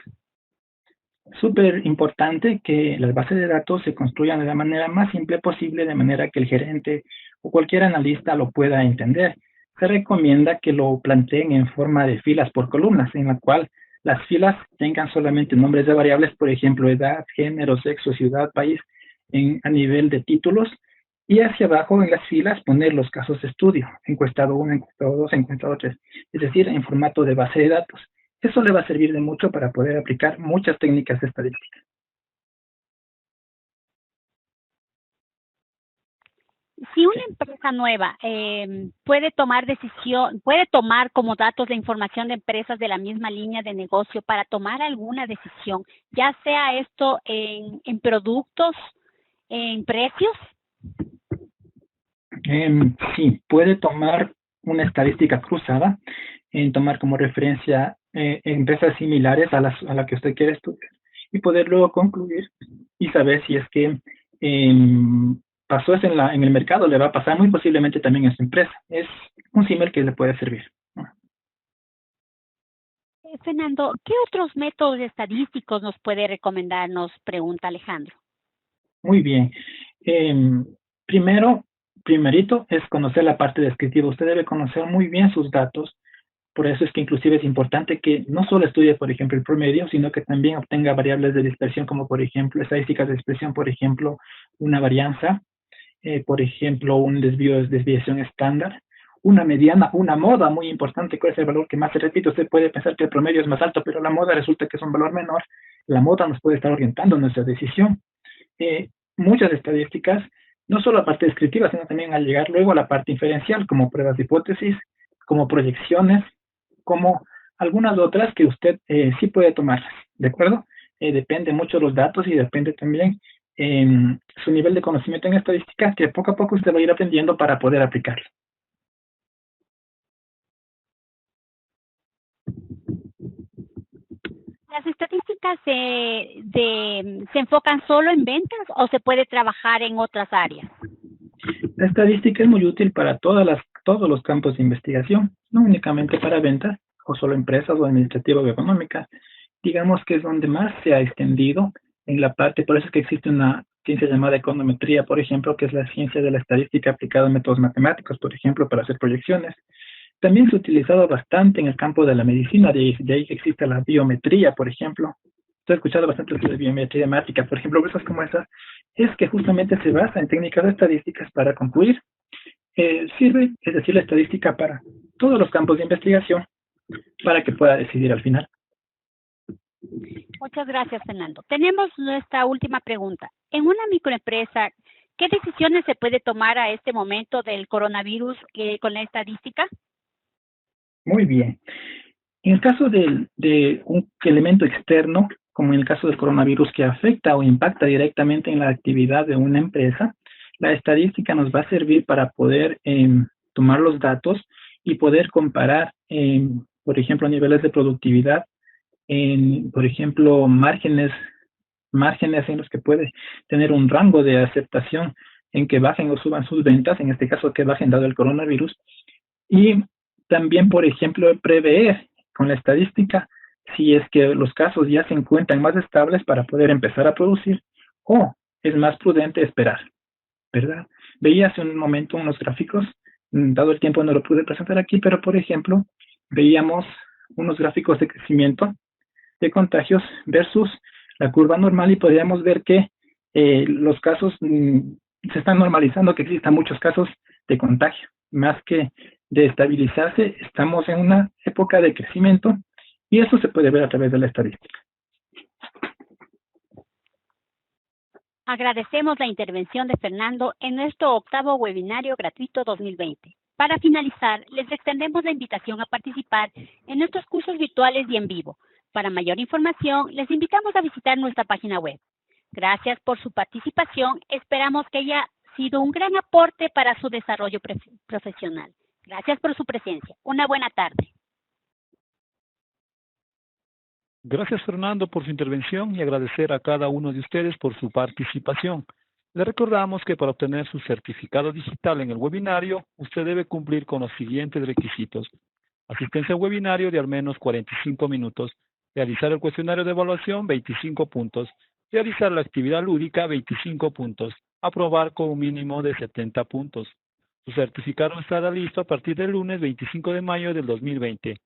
Súper importante que las bases de datos se construyan de la manera más simple posible, de manera que el gerente o cualquier analista lo pueda entender. Se recomienda que lo planteen en forma de filas por columnas, en la cual las filas tengan solamente nombres de variables, por ejemplo, edad, género, sexo, ciudad, país, a nivel de títulos, y hacia abajo en las filas poner los casos de estudio, encuestado 1, encuestado 2, encuestado 3, es decir, en formato de base de datos. Eso le va a servir de mucho para poder aplicar muchas técnicas de estadística. Si una empresa nueva puede tomar como datos la información de empresas de la misma línea de negocio para tomar alguna decisión, ya sea esto en productos, en precios. Sí, puede tomar una estadística cruzada, tomar como referencia empresas similares a la que usted quiere estudiar y poder luego concluir y saber si es que pasó eso en el mercado, le va a pasar muy posiblemente también a su empresa. Es un símil que le puede servir. Fernando, ¿qué otros métodos estadísticos nos puede recomendar? Nos pregunta Alejandro. Muy bien. Primerito es conocer la parte descriptiva. Usted debe conocer muy bien sus datos. Por eso es que inclusive es importante que no solo estudie, por ejemplo, el promedio, sino que también obtenga variables de dispersión, como por ejemplo estadísticas de expresión, por ejemplo, una varianza, por ejemplo, un desviación estándar, una mediana, una moda muy importante. ¿Cuál es el valor que más se repite? Usted puede pensar que el promedio es más alto, pero la moda resulta que es un valor menor. La moda nos puede estar orientando nuestra decisión. Muchas estadísticas, no solo la parte descriptiva, sino también al llegar luego a la parte inferencial, como pruebas de hipótesis, como proyecciones, como algunas otras que usted sí puede tomarlas, ¿de acuerdo? Depende mucho de los datos y depende también su nivel de conocimiento en estadística, que poco a poco usted va a ir aprendiendo para poder aplicarlo. ¿Las estadísticas se enfocan solo en ventas o se puede trabajar en otras áreas? La estadística es muy útil para todos los campos de investigación, no únicamente para ventas o solo empresas o administrativas o económicas. Digamos que es donde más se ha extendido en la parte, por eso es que existe una ciencia llamada econometría, por ejemplo, que es la ciencia de la estadística aplicada a métodos matemáticos, por ejemplo, para hacer proyecciones. También se ha utilizado bastante en el campo de la medicina, de ahí que existe la biometría, por ejemplo. He escuchado bastante sobre biometría hemática, por ejemplo, cosas como esas, es que justamente se basa en técnicas estadísticas para concluir. Sirve, es decir, la estadística para todos los campos de investigación, para que pueda decidir al final. Muchas gracias, Fernando. Tenemos nuestra última pregunta. En una microempresa, ¿qué decisiones se puede tomar a este momento del coronavirus con la estadística? Muy bien. En el caso de un elemento externo, como en el caso del coronavirus que afecta o impacta directamente en la actividad de una empresa, la estadística nos va a servir para poder tomar los datos y poder comparar, por ejemplo, niveles de productividad, por ejemplo, márgenes en los que puede tener un rango de aceptación en que bajen o suban sus ventas, en este caso que bajen dado el coronavirus, y también, por ejemplo, prever con la estadística si es que los casos ya se encuentran más estables para poder empezar a producir o es más prudente esperar, ¿verdad? Veía hace un momento unos gráficos, dado el tiempo no lo pude presentar aquí, pero por ejemplo, veíamos unos gráficos de crecimiento de contagios versus la curva normal y podríamos ver que los casos se están normalizando, que existan muchos casos de contagio, más que de estabilizarse, estamos en una época de crecimiento y eso se puede ver a través de la estadística. Agradecemos la intervención de Fernando en nuestro octavo webinario gratuito 2020. Para finalizar, les extendemos la invitación a participar en nuestros cursos virtuales y en vivo. Para mayor información, les invitamos a visitar nuestra página web. Gracias por su participación. Esperamos que haya sido un gran aporte para su desarrollo profesional. Gracias por su presencia. Una buena tarde. Gracias, Fernando, por su intervención y agradecer a cada uno de ustedes por su participación. Le recordamos que para obtener su certificado digital en el webinario, usted debe cumplir con los siguientes requisitos: asistencia al webinario de al menos 45 minutos, realizar el cuestionario de evaluación 25 puntos, realizar la actividad lúdica 25 puntos, aprobar con un mínimo de 70 puntos. Su certificado estará listo a partir del lunes 25 de mayo del 2020.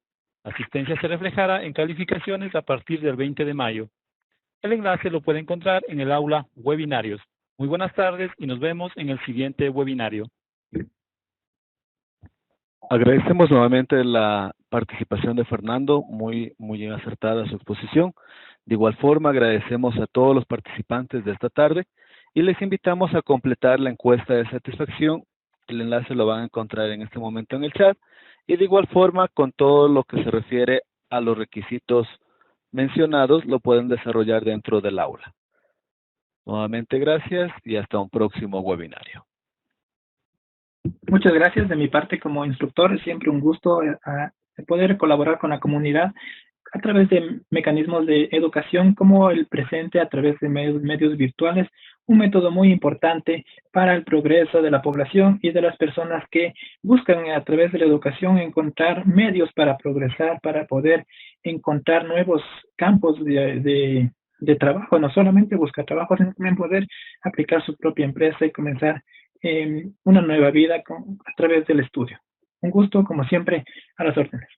La asistencia se reflejará en calificaciones a partir del 20 de mayo. El enlace lo puede encontrar en el aula Webinarios. Muy buenas tardes y nos vemos en el siguiente webinario. Agradecemos nuevamente la participación de Fernando, muy acertada su exposición. De igual forma, agradecemos a todos los participantes de esta tarde y les invitamos a completar la encuesta de satisfacción. El enlace lo van a encontrar en este momento en el chat. Y de igual forma, con todo lo que se refiere a los requisitos mencionados, lo pueden desarrollar dentro del aula. Nuevamente, gracias y hasta un próximo webinario. Muchas gracias de mi parte como instructor. Es siempre un gusto poder colaborar con la comunidad a través de mecanismos de educación como el presente a través de medios virtuales, un método muy importante para el progreso de la población y de las personas que buscan a través de la educación encontrar medios para progresar, para poder encontrar nuevos campos de trabajo, no solamente buscar trabajo, sino también poder aplicar su propia empresa y comenzar una nueva vida a través del estudio. Un gusto, como siempre, a las órdenes.